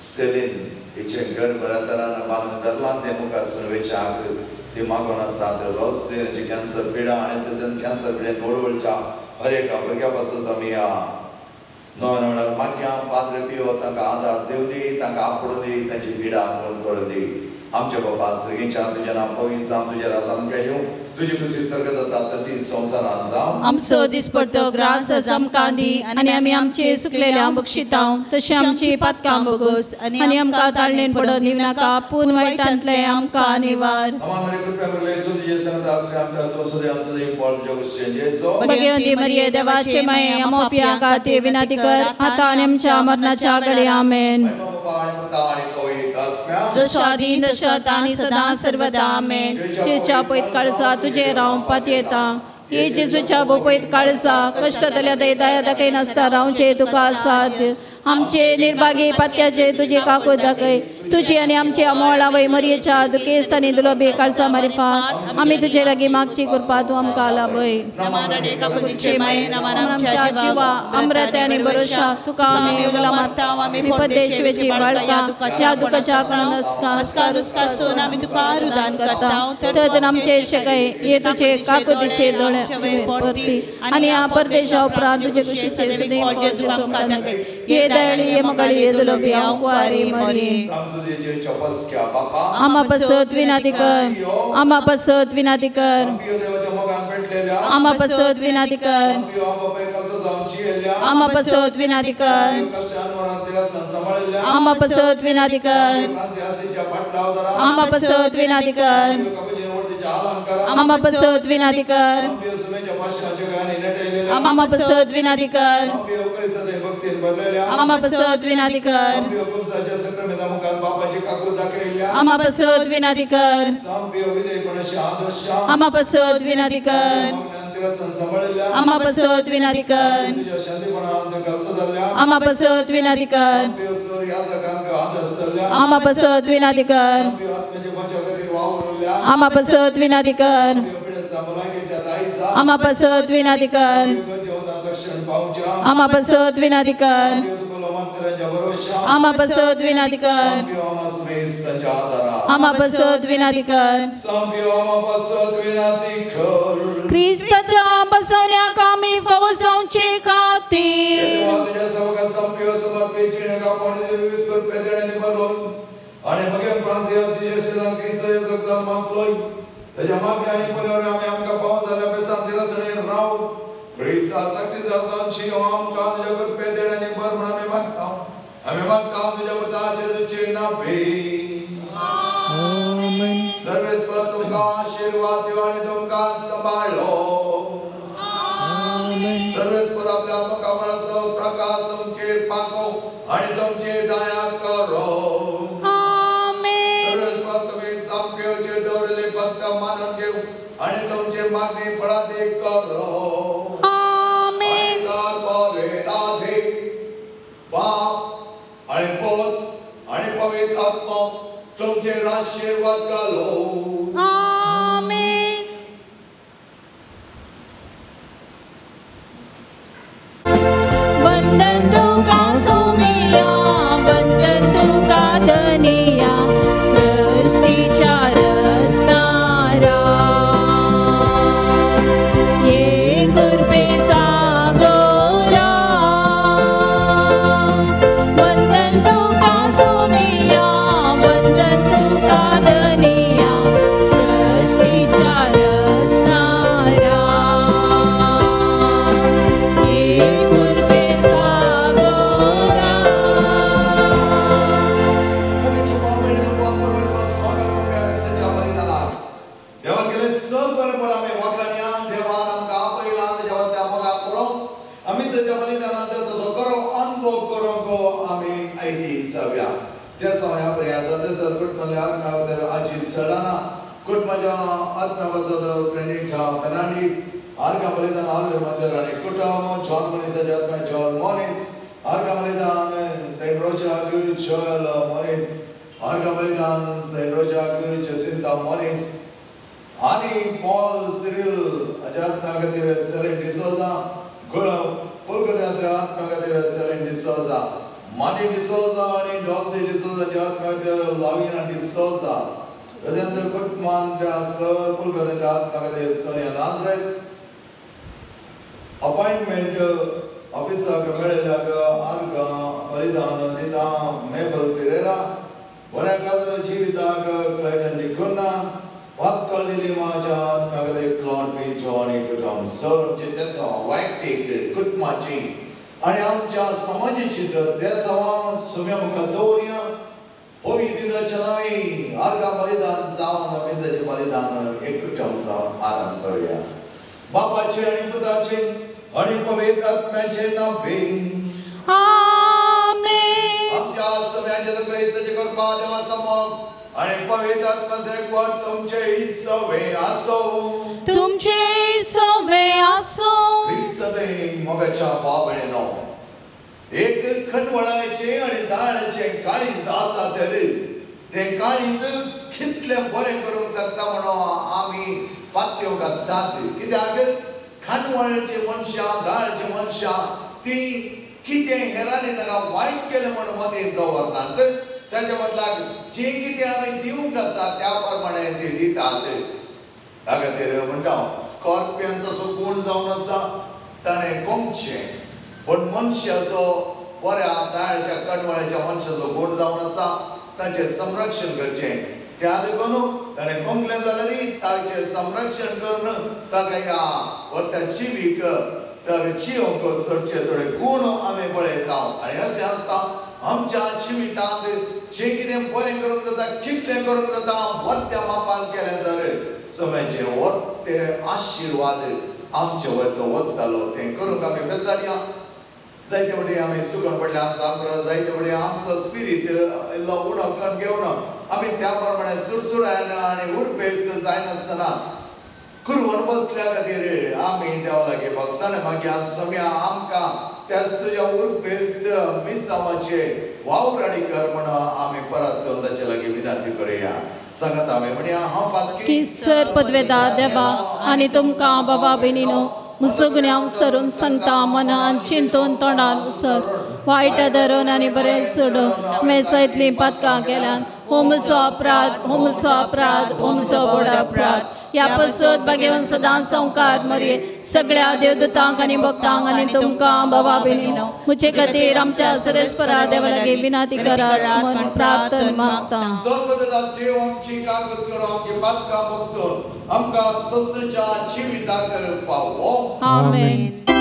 सेलीन हिचें घर बऱ्या तरान बांदून धरलां तें मुखार सून वेचाक ती मागोन आसात. रोसलेनाची कॅन्सर पिडा आनी तशेंच कॅन्सर पिडेंत वळवळच्या हर एका भुरग्या पासून आमी नव्या मागया. पाद्र पियो तांकां आदार दिवं दी. तांकां आपडूं दी. तांची पिडा कोण करून दी. आमचे बाबा सगळींच्या तुजें नांव पवित्र जावं. तुजे राज आमकां येवं. तुजी खुशी सर्ग जाता तशी संवसारांत जावं. आमचो दिसपट्टो ग्रास आमकां दी आनी आमी आमचे सुकलेल्या बक्षितांव तशें आमची पातकां बोगोस आनी आमकां ताळणेन पडोवन दिवं नाका पूण वायटांतले आमकां निवार. भगवंती मरिये देवाचे माये आमोपिया खातीर विनंती कर आतां आनी आमच्या मरणाच्या घडये आमेन. जशा आदी तशा आतां आनी सदां सर्वदा आमेन. जेच्या पयत काळजा तुजे रावपात येता. हे जेजूच्या बोपयत काळजा कश्ट जाल्या दया दाखय नासता रावचे तुका साथ. आमचे निर्भागी पत्याचे तुझे काकूय दाखय. तुझी आनी आमची अमोळावय मरयेच्या दुखेस्तांनी दुलोबी काळजा मारिफात आमी तुजे लागीं मागची कृपा तूं आमकां लाभय. आमच्या जिवा अमृत आनी भरोशा तुका आमी उगला मारता. आमी परदेशवेची बाळकां ज्या दुखाच्या काळजान आमी तुका रुदान करता. तर आमचे शकय हे तुजे काकुतीचे दोळे परती आनी ह्या परदेशा उपरांत तुजे कुशीचे सदैव हे दयाळी हे मगळी दुलोबी कुवारी मरी. आम्हा पसत विनंती कर. आम्हा पसत विनंती कर. आम्हा पसत विनंती कर. आम्हा पसत विनंती कर. आम्हा पसत विनंती कर. आम्हा पसत विनंती कर. आम्हा पसत विनंती कर. आम्हा पसत विनंती कर. आम्हा पसत विनंती कर. आम्हा पसत विनंती कर. आम्हा पसत विनंती कर. आम्हा पसत विनंती कर. आम्हा पसत विनंती कर. आम्हा पसत विनंती कर. आम्हा पसत विनंती कर. आम्हा पसत विनंती कर. आम्हा पसत विनंती कर. आम्हा पसत विनंती कर. आम्हा पसत विनंती कर. क्रिस्ताच्या बसवण्याक आमी फावो जावचे खातीर आणि मगे प्रांतीय सिजन कैसे जगता मागलोय त्याच्या मागे आणि पुण्यावर आम्ही आमका पाव झाल्या बेसान दिरसने राव ख्रिस्ता सक्सेस जाऊनची आमका जगत पे देण्याने बर म्हणून आम्ही मागता तुझ्या बताचे नावे आमेन. सर्वेश्वर तुमका आशीर्वाद देव आणि तुमका सांभाळो. आमेन. सर्वेश्वर आपल्या मुखावरचो प्रकाश तुमचेर पाको आणि तुमचे दया करो आमेन सर्वस्व तुम्ही सामकेवचे दवरले भक्त मानून घेऊ आणि तुमचे मागणी फळादे करो आमेन आधे बाप आणि पोत आणि पवित्र आत्मा तुमचे आशीर्वाद घालो आमेन वंदन तुका सोमिया वंदन तुका धनिया सृष्टीच्या रचणारा ये कृपे सागरा वंदन तुका सोमिया वंदन तुका धनिया सृष्टीच्या रचणारा ये कृपे सागरा आणि पॉल सिरिल अजात नागतीर सेलेन डिसोजा गोळा कोलकात्यातल्या आत्मगतीर सेलेन डिसोजा मार्टिन डिसोजा आणि डॉक्सी डिसोजा अजात नागतीर लाविना डिसोजा रजेंद्र कुटमानच्या सर कोलकात्याच्या आत्मगतीर सोनिया नाझरेथ अपॉइंटमेंट ऑफिसर मेळेल्या आर्गा बलिदान दिता मेबल पेरेरा बऱ्या काजर जीविताक क्लायटन डिकोना वास्कल लिमाच्या नगदे क्लॉन पिंचोनी कुटुंब सर्वचे त्याचा वैयक्तिक कुटुंबाची आणि आमच्या समाजाची तर त्याचा सुम्या मुखा दौर्य पवित्र रचनावी आर्गा बलिदान जावन मेसेज बलिदान एक कुटुंब जावन आराम करूया बापाचे आणि पुताचे आणि पवित्र आत्म्याचे नावे आमेन आमच्या सगळ्यांच्या प्रेमाचे कृपा देवा समोर आणि पवित्र आत्म्याचे कोण तुमचे सवे असो ख्रिस्त दे मोगाच्या पापणेनो एक खटवळाचे आणि दाळाचे काळीज आसा तर ते काळीज कितले बरे करूंक शकता म्हणून आम्ही पात्योगा साथ कित्याक खानवळचे मनशा दाळचे मनशा ती किती हेराने ताका वाईट केले म्हणून मते दवरनात त्याच्या बदलाक जे किती आम्ही दिवंक आसा त्या प्रमाणे ते दितात ताका ते म्हणटा स्कॉर्पियन तसो कोण जावन आसा ताणें कोंगचे पण मनशाचो बऱ्या दाळच्या कणवळ्याच्या मनशाचो कोण जावन आसा ताचें संरक्षण करचें त्या देखून ताणें कोंगलें जाल्यार ताचें संरक्षण करून ताका ह्या व्हरत्या जिवीक ताका जियोंक सोडचे थोडे गुण आमी पळयता आनी अशें आसता आमच्या जिवितांत जे कितें बरें करूंक जाता कितलें करूंक जाता वर्त्या मापान केलें तर सगळ्यांचे वर्ते आशिर्वाद आमचे वरतो वतालो तें करूंक आमी बेसाडया जायते फावटी आमी सुगण पडले आसा जायते फावटी आमचो स्पिरीट इल्लो उणो करून घेवन आमी त्या प्रमाणे सुरसुरायना आनी उरपेस्त जायनासतना कुरवून बसल्या खातीर आमी देवा लागीं भक्साने मागया सम्या आमकां त्याच तुज्या उरपेस्त मिसावाचे वावराडी कर म्हणून आमी परत ताचे लागीं विनंती करुया सांगत आमी म्हणया हांव पातकी सर पदवेदार देवा आनी तुमकां बाबा बेनिनो मुसुगण्यांव सरून सांगता मनान चिंतून तोंडान सर वायट धरून आनी बरें सोडून मेसायतलीं पातकां केल्यान होमचो अपराध होमचो व्हड अपराध या पसत भाग्यवान सदां संकार मरे सगळ्या देवदूतांक आनी भक्तांक आनी तुमकां बाबा बेनिनो मुझे खातीर आमच्या सरेस्परा देवा लागीं विनंती करात म्हणून प्रार्थना मागता सर्वदा देव आमची कागद करो आमची पातकां बक्षून आमकां सस्त्रच्या जिविताक फावो आमेन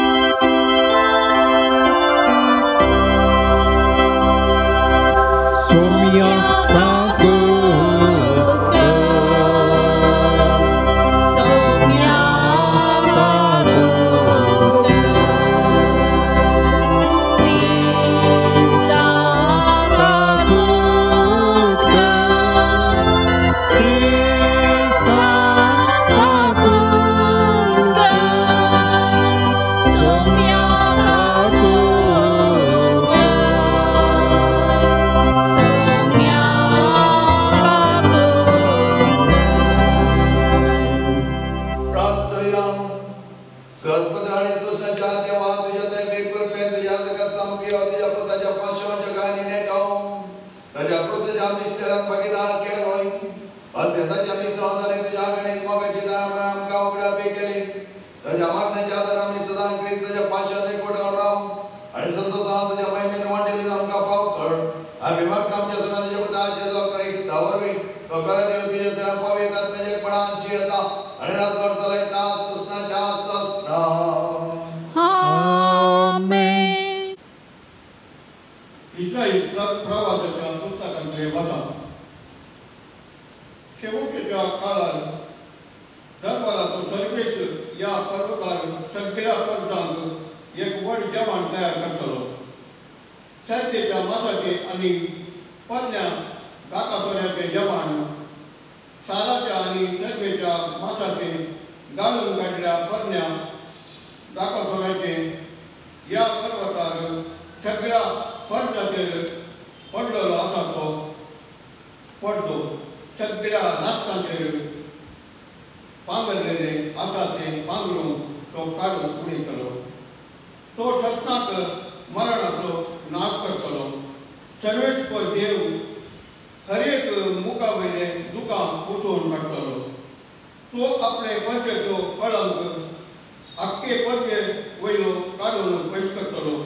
आम निस्तेरान भागीदार केलोय असे ताच्या आमी सहदारी तुझ्या गणित मोगाची दाम आमकां उगडापी केली तुझ्या मागण्याच्या आदार आमी सदां क्रिस्ताच्या पाशात एकवटावर राव आणि संतोषान तुझ्या महिमेन वांटिली आमकां पावकळ आमी मागता आमच्या सगळ्यांच्या पुताचे जो क्रिस्तावरवी तो करत देव तुझे सेवा पवित्र आत्म्याचे पणांची येता आणि रातभर चलयता ससनाच्या ससना आमेन. इस्रायल प्रवासाच्या पुस्तकांचे वाचा. शेवटच्या काळात दरबाराचो सर्वेश्वर या पर्वतार सगळ्या पर्वतांक एक व्हड जेवण तयार करतलो. सर्तेच्या मासाचे आनी पदल्या गाकाचोऱ्याचे जेवण, सालाच्या आनी सर्वेच्या मासाचे घालून काडल्या पदल्या गाकाचोऱ्याचे या पर्वतार सगळ्या पर्वताचेर पडलेलो आसा तो पडतो. सगळ्या नाचतांचेर पांगरलेले आसा ते पांगरून तो काडून उडयतलो. तो सस्नाक मरणाचो नाश करतलो. सर्वेस्पर देव हर एक मुखा वयले दुखां पुसून काडटलो. तो आपले पदवेचो कळंक आख्खे पदवे वयलो काडून पयस करतलो.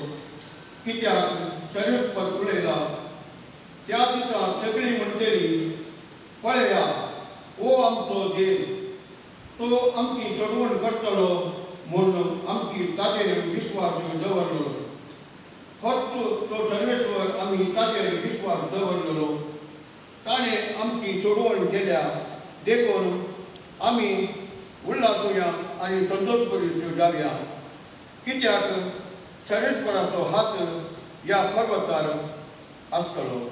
कित्याक सर्वेस्पर उलयला. त्या दिसा सगळीं म्हणटली, पळया ओ आमचो देव, तो आमची सोडवण करतलो म्हणून आमची ताचेर विश्वास दवरलो. फक्त तो सर्वेश्वर आमी ताचेर विश्वास दवरलेलो. ताणें आमची सोडवण केल्या देखून आमी उल्हासुया आनी संतोष करून जावया. कित्याक सर्वेश्वराचो हात या पर्वतार आसतलो.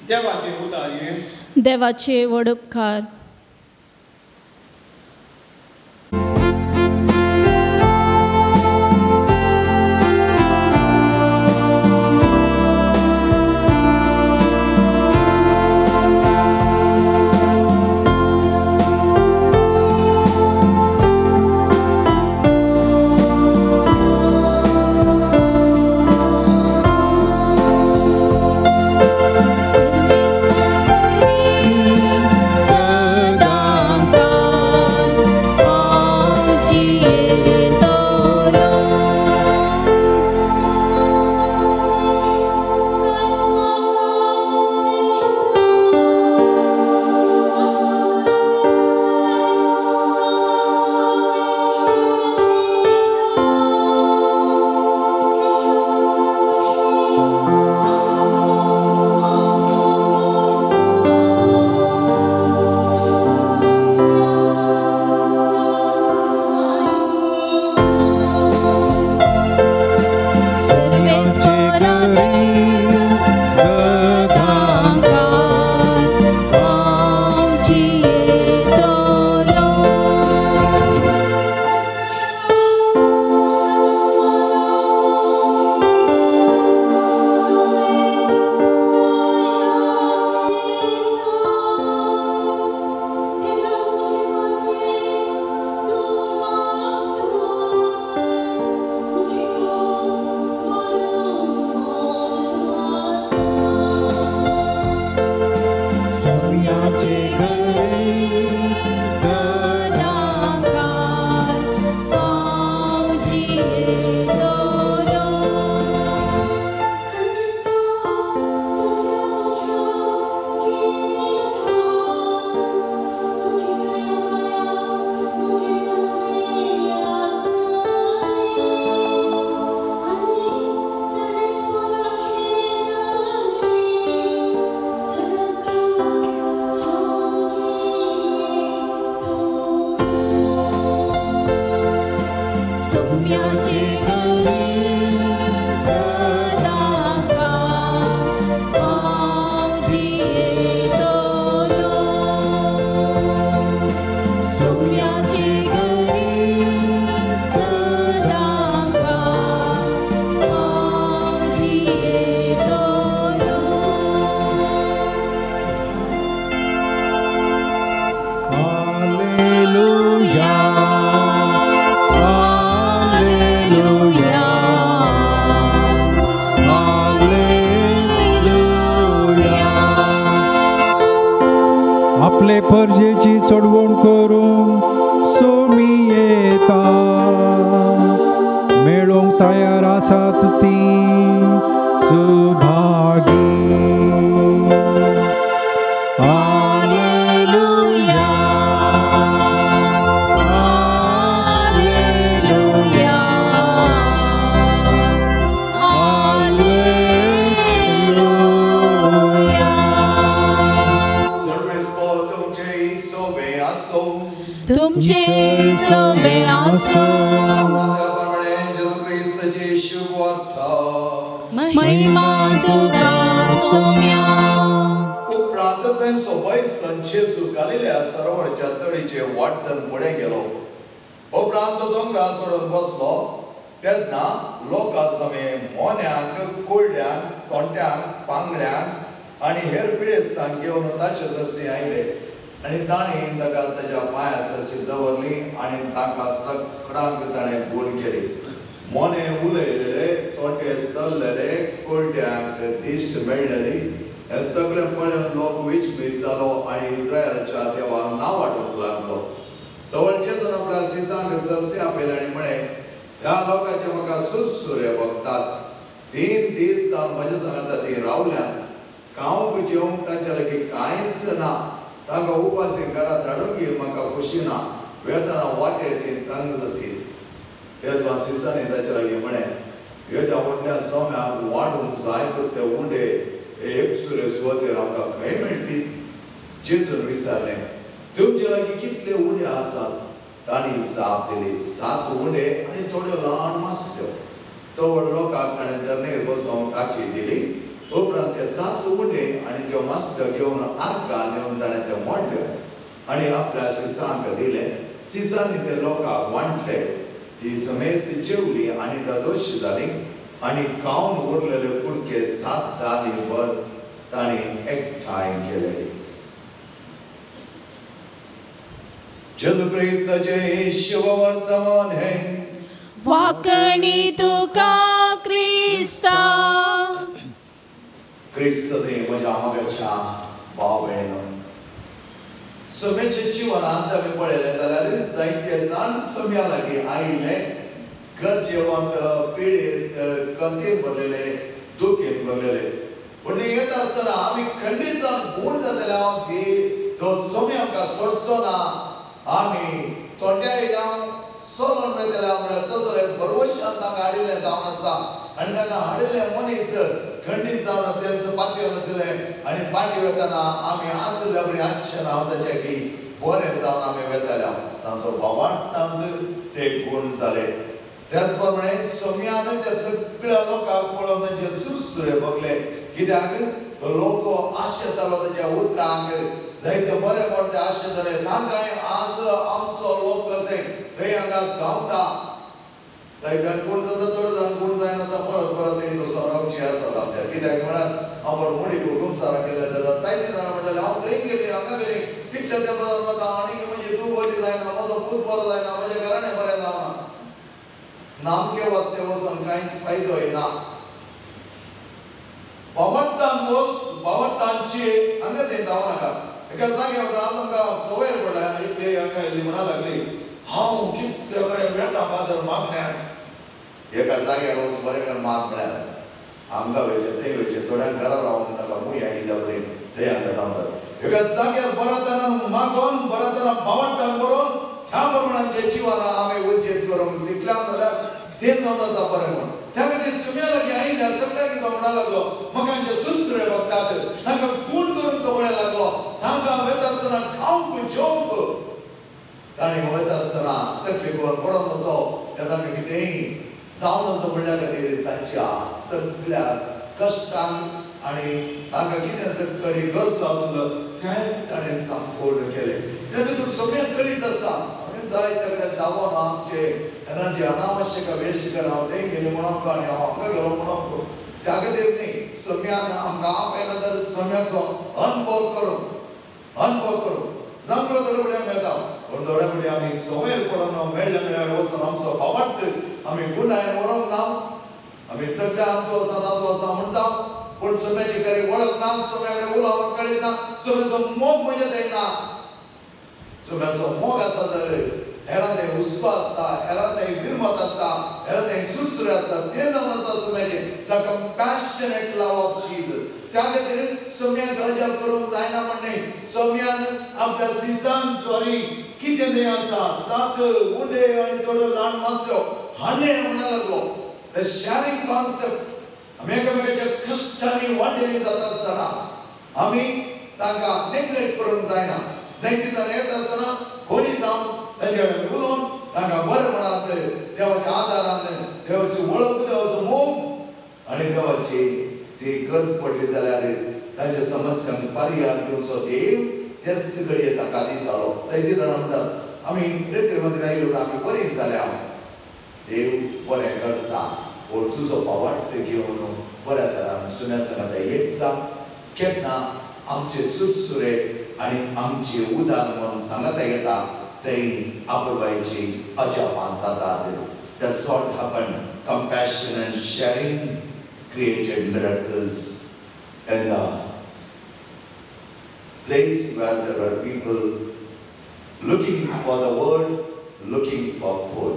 देवाचे उदारे. देवाचे व्हड उपकार. Service सगळे परजेची सोडवण करूंक सोमी येता मेळोंक तयार आसात ती सुभागी तुमचे सोबे आसो ख्रिस्ताचे शुभ अर्थ महिमा तुका सोम्या उपरांत थंय सोबय संचे सुकालेल्या सरोवराच्या तळीचे वाटतन फुडें गेलो. उपरांत दोंगरा सोडून बसलो तेन्ना लोकां समेत मोन्यांक कोळड्यांक तोंट्यांक पांगड्यांक आनी हेर पिडेस्तांक घेवन ताचे जर्सी आयले आनी ताणें तका ताच्या पांयां सरशी दवरली आनी ताका सगळ्यांक ताणें गुण केली. मोने उलयलेले तोंटे सल्लेले कोळड्यांक दिश्ट मेळ्ळेली हे सगळें पळोवन लोक विचमीत जालो आनी इस्रायलाच्या देवाक नांव वाटूंक लागलो. तवळचेच आपल्या सिसांक सरसी आपयले आनी म्हणे ह्या लोकांचे म्हाका सुरसुरे भोगतात. 3 दीस जावन म्हज्या सांगात ती रावल्यात खावंक जेवंक ताचे लागीं कांयच ना. तांकां उपासी घरा धाडूंक म्हाका खुशी ना. वेतना वाटे ती तंग जाती. तेन्ना सिसांनी ताचे लागीं म्हणे ह्या व्हडल्या सोम्याक वाडूंक जाय ते उंडे एक सुरे सुवातेर आमकां खंय मेळटली. जेजून विचारलें तुमचे लागीं कितले उंडे आसात? तांणी जाप दिली 7 उंडे आनी थोड्यो ल्हान मासल्यो. तवळ लोकांक ताणें धरणेर बसोवंक ताकी दिली. उपरांत ते 7 उंडे आनी त्यो मासल्यो घेवन आर्कां नेवन ताणें त्यो मोडल्यो आनी आपल्या सिसांक दिले. सिसांनी ते लोकांक वांटले. ती समेत जेवली आनी दोश जाली आनी खावन उरलेले कुडके 7 दाली भर ताणें एकठांय केले. जेजू क्रिस्ताचे शुभ वर्तमान हे वाकणी तुका क्रिस्ता. क्रिस्तने म्हज्या मोगाच्या भाव भयणीनो सोम्याच्या जिवनांत आमी पळयलें जाल्यार जायते जाण सोम्या लागीं आयिल्ले गरजेवंत पिडेस्त कंतीन भरलेले दुखेन भरलेले. पूण ते येता आसतना आमी खंडीत जावन गूण जातले हांव की तो सोम्या आमकां सोडचो ना. आमी तोट्या येयल्या सोलोन वयतले म्हणल्यार तसलें बरवशान तांकां हाडिल्लें जावन आसा आनी तांकां हाडिल्ले मनीस खंडीत जावन तेंच पातयेर आसले आनी पाटी वतना आमी आसले बरी आच्छे हांव ताचे की बरें जावन आमी वेताले. तांचो भावार्थांक ते गूण जाले. त्याच प्रमाणे सोम्यान त्या सगळ्या लोकांक पळोवन ताचे सुरसुरे भोगले. कित्याक तो लोक आशेतालो ताच्या उतरांक जायते बरे पडते आशेताले. तांकांय आज आमचो लोक कशे थंय हांगा धांवता थंय गणगूण जाता चड जाण गूण जायनासा परत परत एक कसो रावची आसात आपल्याक. कित्याक म्हळ्यार हांव बरो मुडी हुकुमसारा केले जाल्यार जायतीं जाणां म्हणटाले हांव थंय गेली हांगा गेली कितले तेंपार वता आनी म्हणजे तूं बरी जायना म्हजो पूत बरो जायना म्हजें घराणें बरें जावना. नामके वास्ते वचून कांयच फायदो येना. भावर्थान वच भावर्थांची हांगा थंय धांव नाका. एका जाग्यार वता आज आमकां सवय पडल्या इतली हांगा येयली म्हणा लागली हांव कितले बरें वेता फादर मागण्यार. एका जाग्यार वच बरें कर माग म्हळ्यार हांगा वयचें थंय वयचें थोड्यांक घरा रावंक नाका खूंय आयिल्ल्या बरें थंय हांगा धांवतात. एका जाग्यार बरेतनान मागोन बरेतनान भावर्थान करून ह्या प्रमाणान जे जिवान आमी उज्जेत करूंक शिकल्या जाल्यार तें जावन आसा बरें म्हण. त्या खातीर सुम्या लागीं आयिल्ल्या सगळ्यांक तो म्हणा लागलो म्हाका जे सुरसुरे भोगतात तांकां गूण करून तो म्हणूंक लागलो. तांकां वयता आसतना खावंक जेवंक ताणें वयता आसतना तकलीफवर पडोन वचो तें तांकां कितेंय जावन वचो म्हणल्या खातीर तांच्या सगळ्या कश्टांक आनी तांकां कितें सगळी गरजो आसलो तें ताणें संपूर्ण केलें. त्या खातीर सगळ्यांक कळीत आसा जाय तगडे जावं आमचे एनर्जी अनावश्यक वेस्ट कर हांव थंय गेली म्हणून आनी हांव हांगा गेलो म्हणून त्या खातीर न्ही सोम्यान आमकां आपयला तर सोम्याचो अनुभव करूं जांगलो थोडे मेळटा पूण थोडे फुडें आमी सवयर पडोन मेळ्ळे मेळ्यार वचून आमचो भावार्थ आमी गुणायन व्हरोंक ना. आमी सगळ्या आमचो आसा म्हणटा पूण सोम्याची खरी वळख ना. सोम्या कडेन उलोवप कळीत ना. सोम्याचो मोग मजेत येना. सोम्याचो मोग आसा तर हेरां ते हुस्को आसता, हेरां ते विरमत आसता, हेरां ते सुसुर आसता, ते जावन आसा सोम्याचे द कंपॅशनेट लव ऑफ जीसस. त्या खातीर सोम्यान गजाल करूंक जायना म्हण न्ही. सोम्यान आपल्या सिसान तोरी कितें न्ही आसा सात उंडे आनी थोडो ल्हान मासल्यो हाडले म्हणून लागलो. द शेअरिंग कॉन्सेप्ट आमी एकामेकाच्या कश्टांनी वांटेली जाता आसतना आमी तांकां नेग्लेक्ट करूंक जायना. जायती जाण येत आसतना कोणी जावन ताचे कडेन उलोवन तांकां बरें म्हणात देवाच्या आदारान देवाची वळख देवाचो मोग आनी देवाची ती गरज पडली जाल्यार ताच्या समस्यांक पर्याय दिवचो देव तेच घडये ताका दितालो. जायती जाणां म्हणटात आमी रेती मंदिरांत आयलो आमी बरी जाल्या. देव बरें करता पूण तुजो पावार्थ घेवन बऱ्या तरान सुन्या सांगता एक जाम केन्ना आमचे सुरसुरे आनी आमचे उदार म्हणून सांगता येता थंय आपुरबायेची अजापां जातात. That's what happened. Compassion and sharing created miracles in a place where there were people looking for the word, looking for food.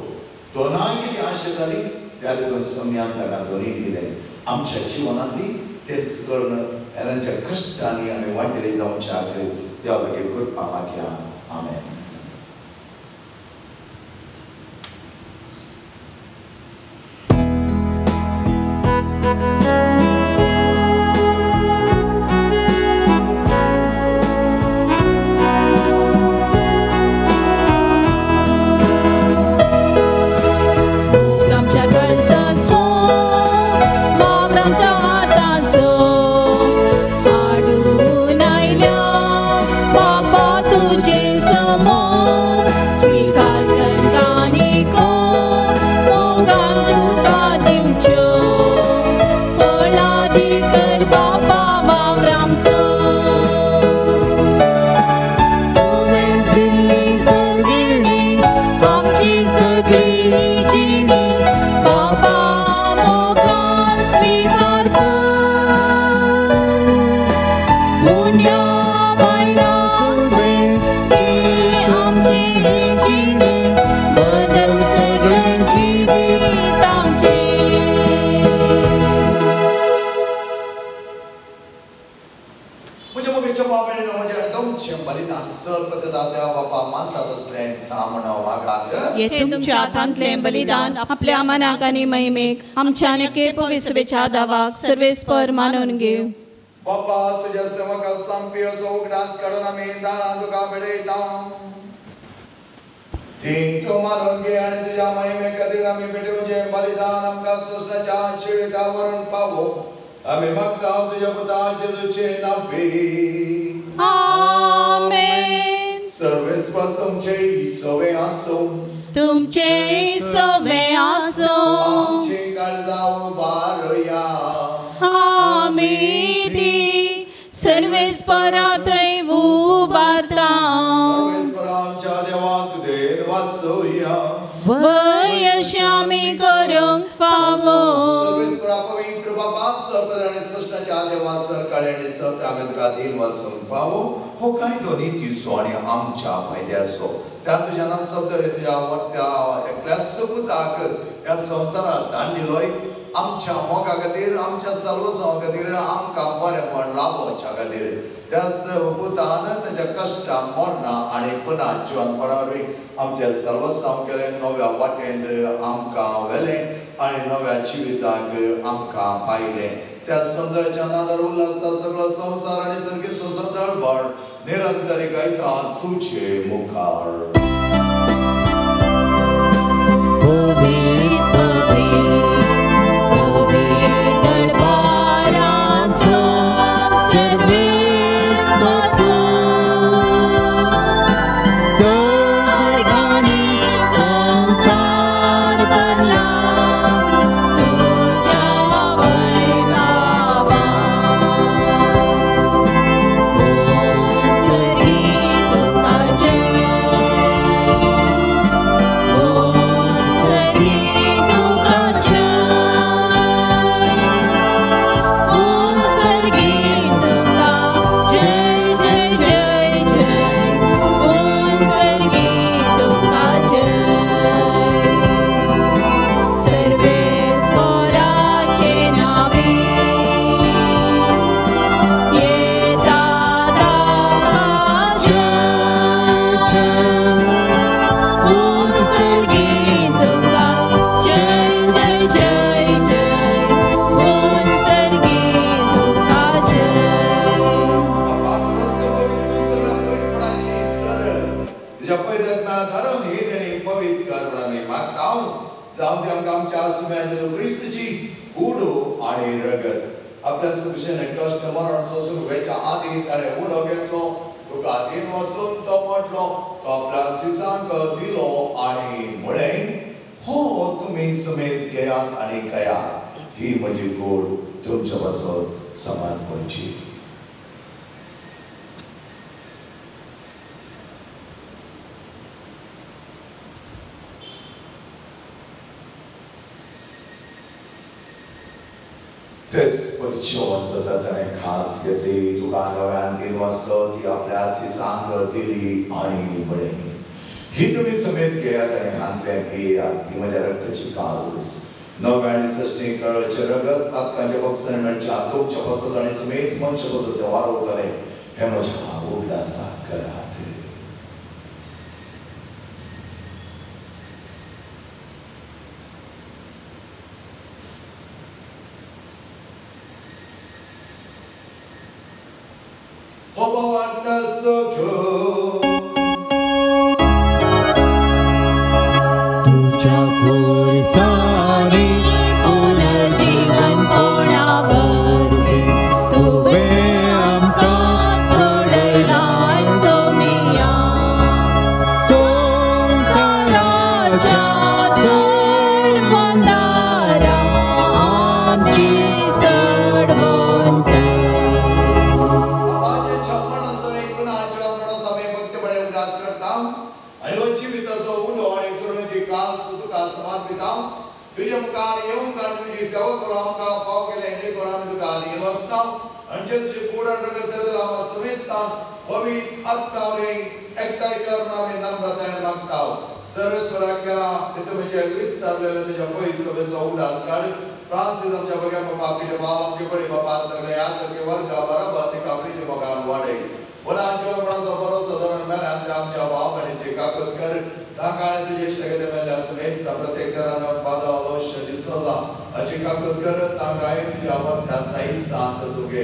दोनांकी ती आशा जाली त्या देखून सोम्यान ताका दोनी दिले. आमच्या जिवनांतय तेच करून हेरांच्या कश्टांनी आमी वांटेली जावच्याक देवा कडे कृपा मागया. आमेन. हे तुमच्या हातांतले बलिदान आपल्या मनाक आनी महिमेक आमच्या नकेप विसवेच्या दावाक सर्वेस्पर मानून घेव. बापा तुझ्या सेवका संपी असो उगडास काढून आमी दानां तुका भेटयता. ती तूं मानून घे आनी तुझ्या महिमे खातीर आमी भेटोवचे बलिदान आमकां सोसण्याच्या जिविता व्हरून पावो. आमी मागता तुझ्या पुता जेजूचे नांवे. आमेन. सर्वेस्पर तुमचे सवे आसो. तुमचे सवे आसो. आमचे काळजां उबारया. आमी ती सर्वेस्परा थंय उबारता. सर्वेस्पर आमच्या देवाक देन वासोया. वयश आमी करूंक फावो. सर्वेस्परा पवित्र बाबा सपद आनी सृष्टाच्या देवा सरकाळे आनी सत आमी तुका देन वासोवंक फावो. हो कायदो नितीचो आनी आमच्या फायद्याचो. त्या तुज्या नासत रे तुज्या वर्त्या एकल्याच पुताक ह्या संवसारांत धाडिलोय आमच्या मोगा खातीर आमच्या सर्वस्वा खातीर आमकां बरेंपण लाभोवच्या खातीर. त्याच पुतान ताच्या कश्टां मरणां आनी पुना जिवनपणा वरवीं आमच्या सर्वस्वां केलें. नव्या वाटेन आमकां व्हेलें आनी नव्या जिविताक आमकां पायलें. त्या सुंदरच्या नादार उल्हासा सगळो संवसार आनी सगळी सदळबळ निरंतर गायता तुझे मुखार. Thank you. आणि रगत आपल्या सुशेने कष्ट मरण सुरू व्हायच्या आधी त्याने उडो घेतलो तुका दिन वचून तो म्हटलो तो आपल्या शिसांक दिलो आणि म्हणे हो तुम्ही सुमेज घेयात आणि खायात ही म्हजी गोड तुमच्या बसत समान पंची. तेच परिचय सुद्धा त्याने खास घेतली तुका नव्यान दिन वाचलो ती आपल्या शिसांक दिली आणि म्हणे ही तुम्ही समेज घेयात आणि हातल्यान पियात ही म्हज्या रक्ताची काळूस. 9 आणि 6 कळचे रगत पातकांच्या बक्षाने मेळच्या तुमच्या बसत आणि समेज मनशा बसत वारवतले हे म्हज्या उगडासाक करात. तुझ्या कोरसाने पुनर्जीवन होण्यावर तुवे आमकां सोडलाय सोमिया. संसाराच्या सोडबंदारा आमची सोडबंद. तुझ्या मुखार येऊन काढ तुझी सेवा करू आमकां फाव केले हे करू आमी तुका आदी वचना म्हणजे तुझे कूड रग सेवा आम्हा समेस्ता पवित्र आत्मावे एकठांय करून आमी नम्रतायेन मागता. सर्वेश्वराच्या तुमचे विस्तारलेले तुझ्या पयस सभेचो उगडास काड. फ्रांसीस आमच्या बघ्या बापाचे बाल आमचे बडे बापा सगळे याचके वर्ग बरोबर ते कापरीचे बघान वाडे वनांचो भरोसा धरून मेल्यान आमच्या बापाचे काकत कर. ताकाळे तुझे इष्टगते मेल्या समेस्ता प्रत्येक घरानं फादर अवश्य दिसला अशी काकत कर. ताकाळे तुझ्या वर्त्यात ताई सांत तुगे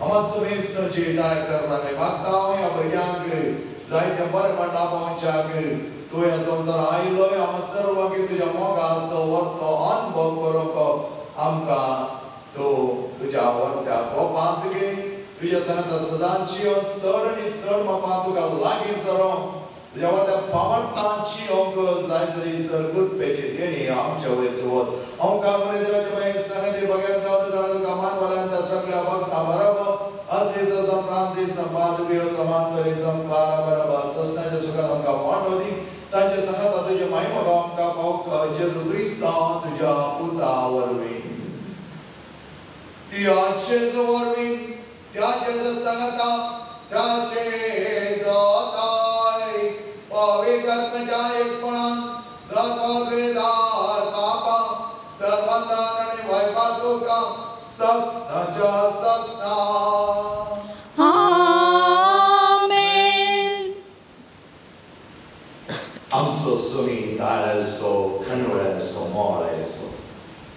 आम्हा समेस्त जे दाय करणारे मागता या भुरग्यांक जायते बरे म्हणटा पावच्याक तू या संसार आयलोय आम्हा सर्वांक तुझ्या मोगाचो वर्तो अनुभव करूंक आमकां तू तुझ्या वर्त्याक गोपांत घे. तुझ्या सनात सदांची चड आनी चड मापां तुका लागीं सरो तुझ्या वर्त्या पावतांची अंक जाय तरी सरगुत पेची देणी आमच्या वयर दवर आमकां बरे देवाचे मागीर संगती बघ्यान तुका मान वाल्यांत सगळ्या भक्तां बरोबर असेच संप्रांतीस संपादुबियो समांतरी संक्लारा बरोबर सजनाच्या सुखान आमकां वांटो दी. तांचे संगत तुझे महिमा आमकां पावक जेजू क्रिस्ता तुझ्या पुता वरवीं त्याचे वरवीं त्याचे संगता त्याचे जोताय पवित्र आत्म्याच्या एकपणान सर्व वेदार पापा सर्वंदान आणि वैभव तुका सस्नाच्या सस्ना. आमेन. आमचो सोमी दाळसो खणवळसो मोळसो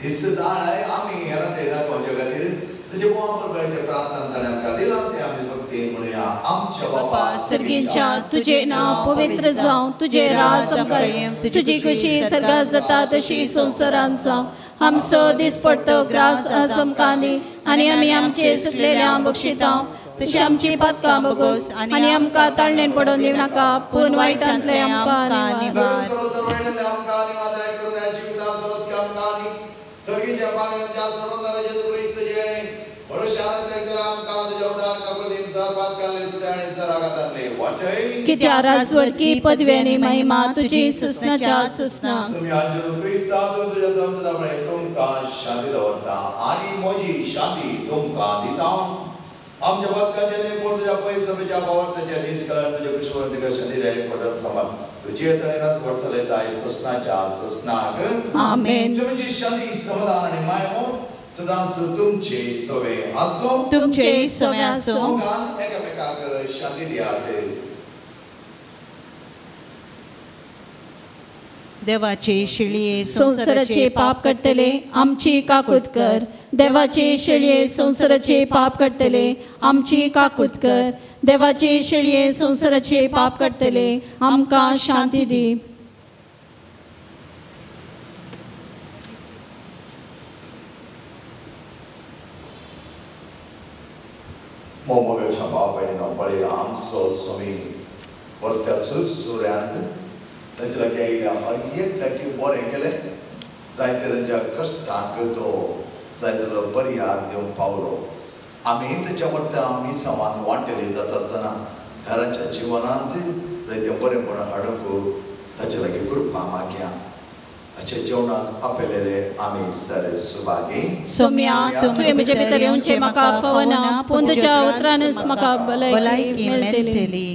दिस दाळ आमी हेरां ते दाखोवचे खातीर तुजे बोवांचे प्रार्थना ताणें आमकां दिलां ते आमी भक्ती म्हणुया. आमच्या बापा सर्गींच्या तुझे नाव पवित्र जावं तुझे राज आमकां तुझी कशी सर्गात जाता तशी संवसारांत जावं. आमचो दीस पडटो ग्रास आज आमकां दी आनी आमी आमचे सुटलेल्या बक्षिता तशी आमची पातकां बगोस आनी आमकां ताळणेन पडोवन दिवं नाका पूण वायटांतले आमकां निवार. सर्गीच्या पागलांच्या सर्वंदारा जेजू ख्रिस्त जेणे बरो शांत कर आमकां तुझ्या उदार कबूल दिन सरपात काले सुटाणे सरागातातले वाटय कित्या राजवडकी पदवी आनी महिमा तुजी ससनाच्या ससना. तुम्ही आज जेजू ख्रिस्ता तुझ्या जमदामुळे तुमकां शांती दवरता आनी म्हजी शांती तुमकां दिता. आमच्या बदकाचे निर्मूळ तुझ्या पयसमेच्या पावर्ताच्या निष्कळण तुझ्या कुशवंतिका शरीराने पडत समान तुझे तळेनात वडसले जाय ससनाच्या ससनाक आमेन. तुमची शांती समाधान आणि मायमो सदांच तुमचे सवे आसो तुमचे सवे आसो. मुगान एकामेकाक शांती दियात. देवाचे शिळये संसाराचे पाप काडटले आमची काकूत कर. देवाचे शिळये संसाराचे पाप काडटले आमची काकूत कर. देवाचे शिळये संसाराचे पाप काडटले आमकां शांती दी. मोमोगाच्या बापायन पळय आमचो स्वामी परत्याचो सुऱ्यांत ताचे लागीं आयल्या हर एक लागीं बरें केलें जायते तांच्या कश्टांक तो जाय जालो परिहार दिवंक पावलो आमी ताच्या परत्या आमी सामान वांटेली जाता आसतना घराच्या जिवनांत जायते बरेंपण हाडूंक ताचे लागीं कृपा मागया अच्छे जेवणाक आपयलेले आमी सारे सुभागी सोम्या तुवें म्हजे भितर येवचें म्हाका फावना पूण तुज्या उतरानच म्हाका भलायकी मेळटली.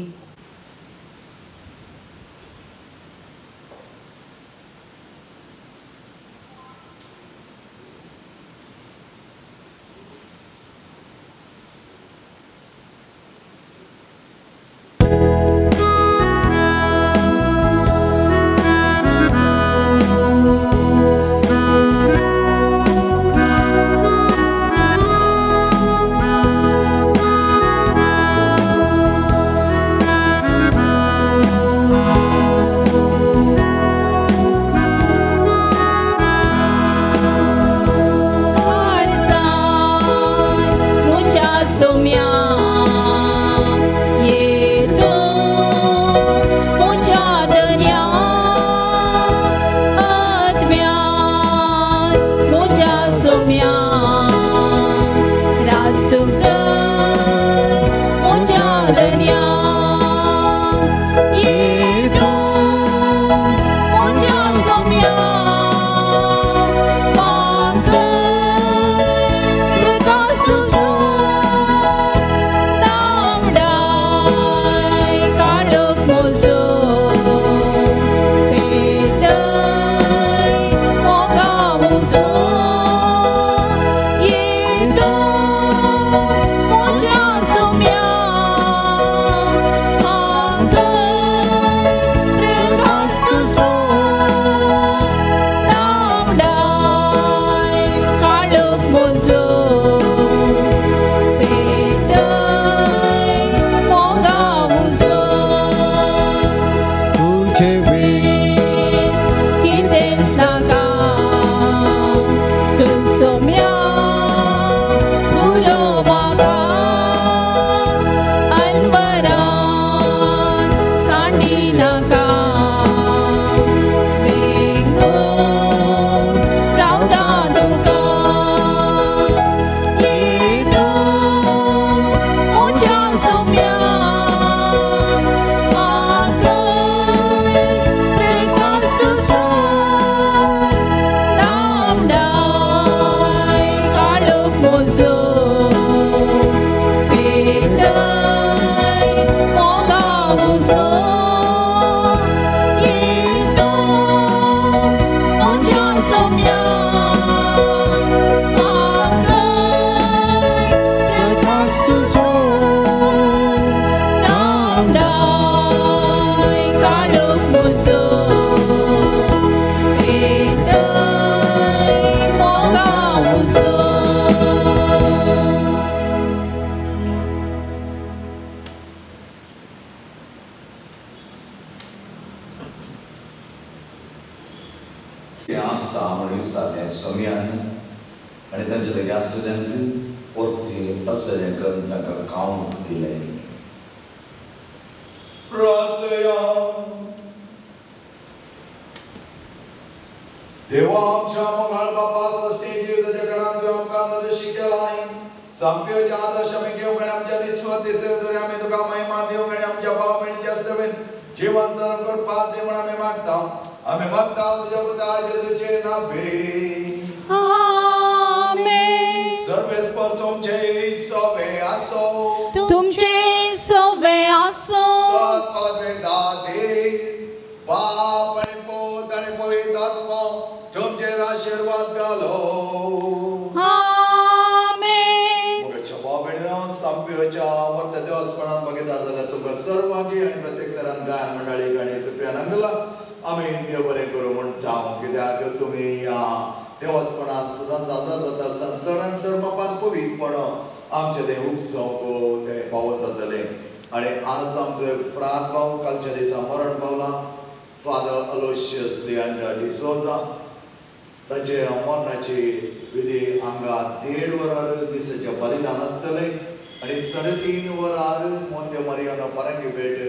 आणि 3.5 वरार मोंदे मरियानो परंगी भेट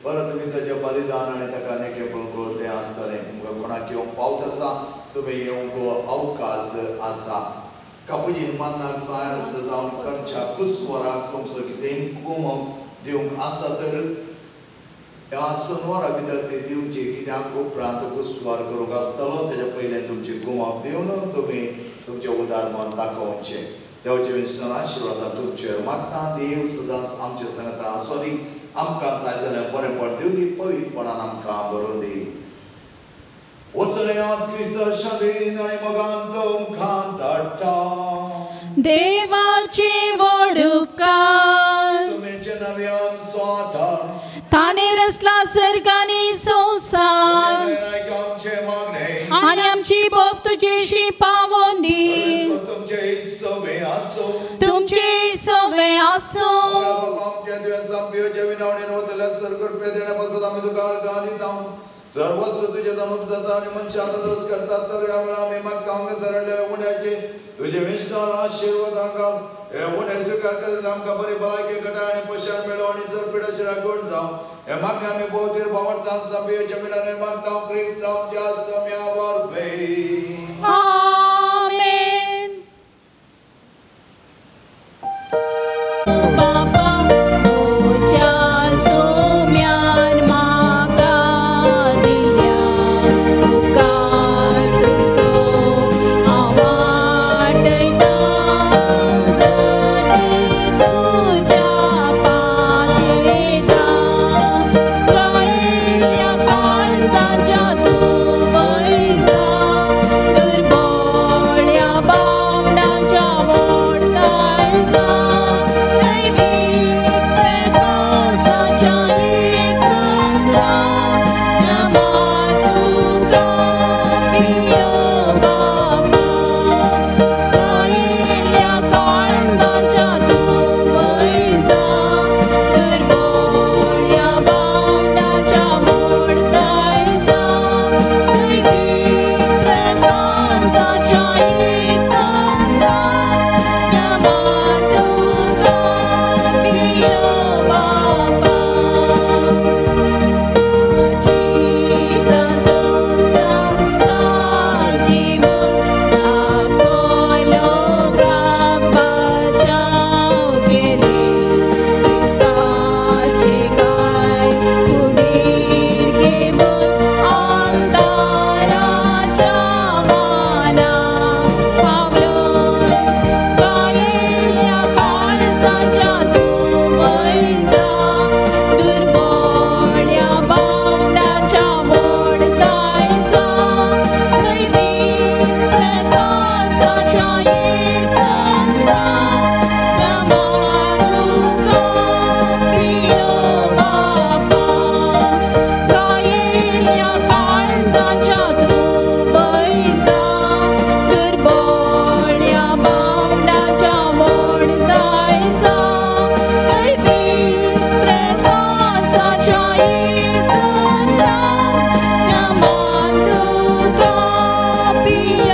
परत तुम्ही सजे बलिदान आणि ताका नेके पळको ते आसतले तुमका कोणाक येवंक पावत आसा तुम्ही येवंक अवकाश आसा कापुजीन मान्नाक सायंत जावन कंच्या कुस्वराक तुमचो कितें कुमक दिवंक आसा तर ह्या सोनवारा भितर ते दिवचे कित्याक उपरांत कुस्वार करूंक आसतलो तेच्या पयलें तुमचे कुमक दिवन तुमी तुमचे उदार मन दाखोवचें देवाचे विश्वासान आशिर्वाद तुमचेर मागता देव सदांच आमचे संगत आसुनी आमकां जाय जाल्यार बरेंपण दिवदी पवित्रपणान आमकां बरोवन दी वसल्यात क्रिस्त शादीन आणि मगान तुमकां धाडटा देवाचे व्हड उपकार तुमचे नव्यान स्वार्थान ताणे रचला सर्ग आनी संवसार आमचे मागणे आनी आमची बोब तुजेशी पावोवन दी तुमचे सवे आसो तुमचे सवे आसो आमच्या दुयेंसां पिवचे विनावणेन वतल्या सरकृपे देण्यापासून आमी तुका अर्घां दिता सर्व वस्तू तुझे जाणून जाता आणि मनशा दोष करतात तर या वेळा आम्ही मागता आमकां सरळलेल्या उण्याचे तुझे विष्ठान आशीर्वाद आमकां हे उणे स्वीकार करीत आमकां बरी भलायकी घटा आणि पोषण मेळो आणि सरपिडाची राखण जावं हे मागणे आम्ही भोवतीर भावर्थान सभे जमिनाने मागता क्रिस्त आमच्या सम्या वरपे आमेन बाबा तुझ्या सोम्यान म्हाका दिल्या उपकार तुजो हांव वाटयता जरी तुज्या पातयेता गायल्या काळजाच्या तूं वैसा दुर्बळ्या बावडाच्या व्हडकायजा दैवीक प्रकाशाच्या येसुंद्रा नमा तुका प्रिय बाबा गायल्या काळजाच्या तूं वैसा दुर्बळ्या बावडाच्या व्हडकायजा दैवीक प्रकाशाच्या येसुंद्रा नमा तुका प्रिय बाबा जिता संस्कार दिवन दाखयलो गाक बचाव केले क्रिस्ताचे गाय कुडीर घेवन अंतराच्या मानाक पावलोय गायल्या काळजाच्या तूं वैजा दुर्बळ्या बावडाच्या व्हडकायजा दैवीक प्रकाशाच्या येसुंद्रा नमा तुका प्रिय बाबा गायल्या काळजाच्या तूं वैजा दुर्बळ्या बावडाच्या व्हडकायजा दैवीक प्रकाशाच्या येसुंद्रा नमा तुका प्रिय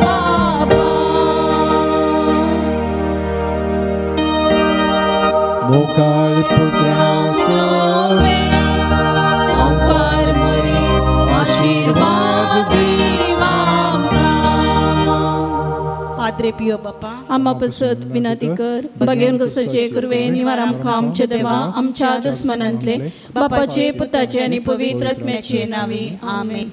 बाबा मोकाल पुत्रा सोवे ओंकार मोरी आशीर्वाद देवा पाद्रे पियो बाप्पा आम्हा पसत विनंती कर बगेन कसोचे कुरवे निवार आमकां आमचे देवा आमच्या दुस्मनांतले बापाचे पुताचे आनी पवित्र आत्म्याचे नावे आमेन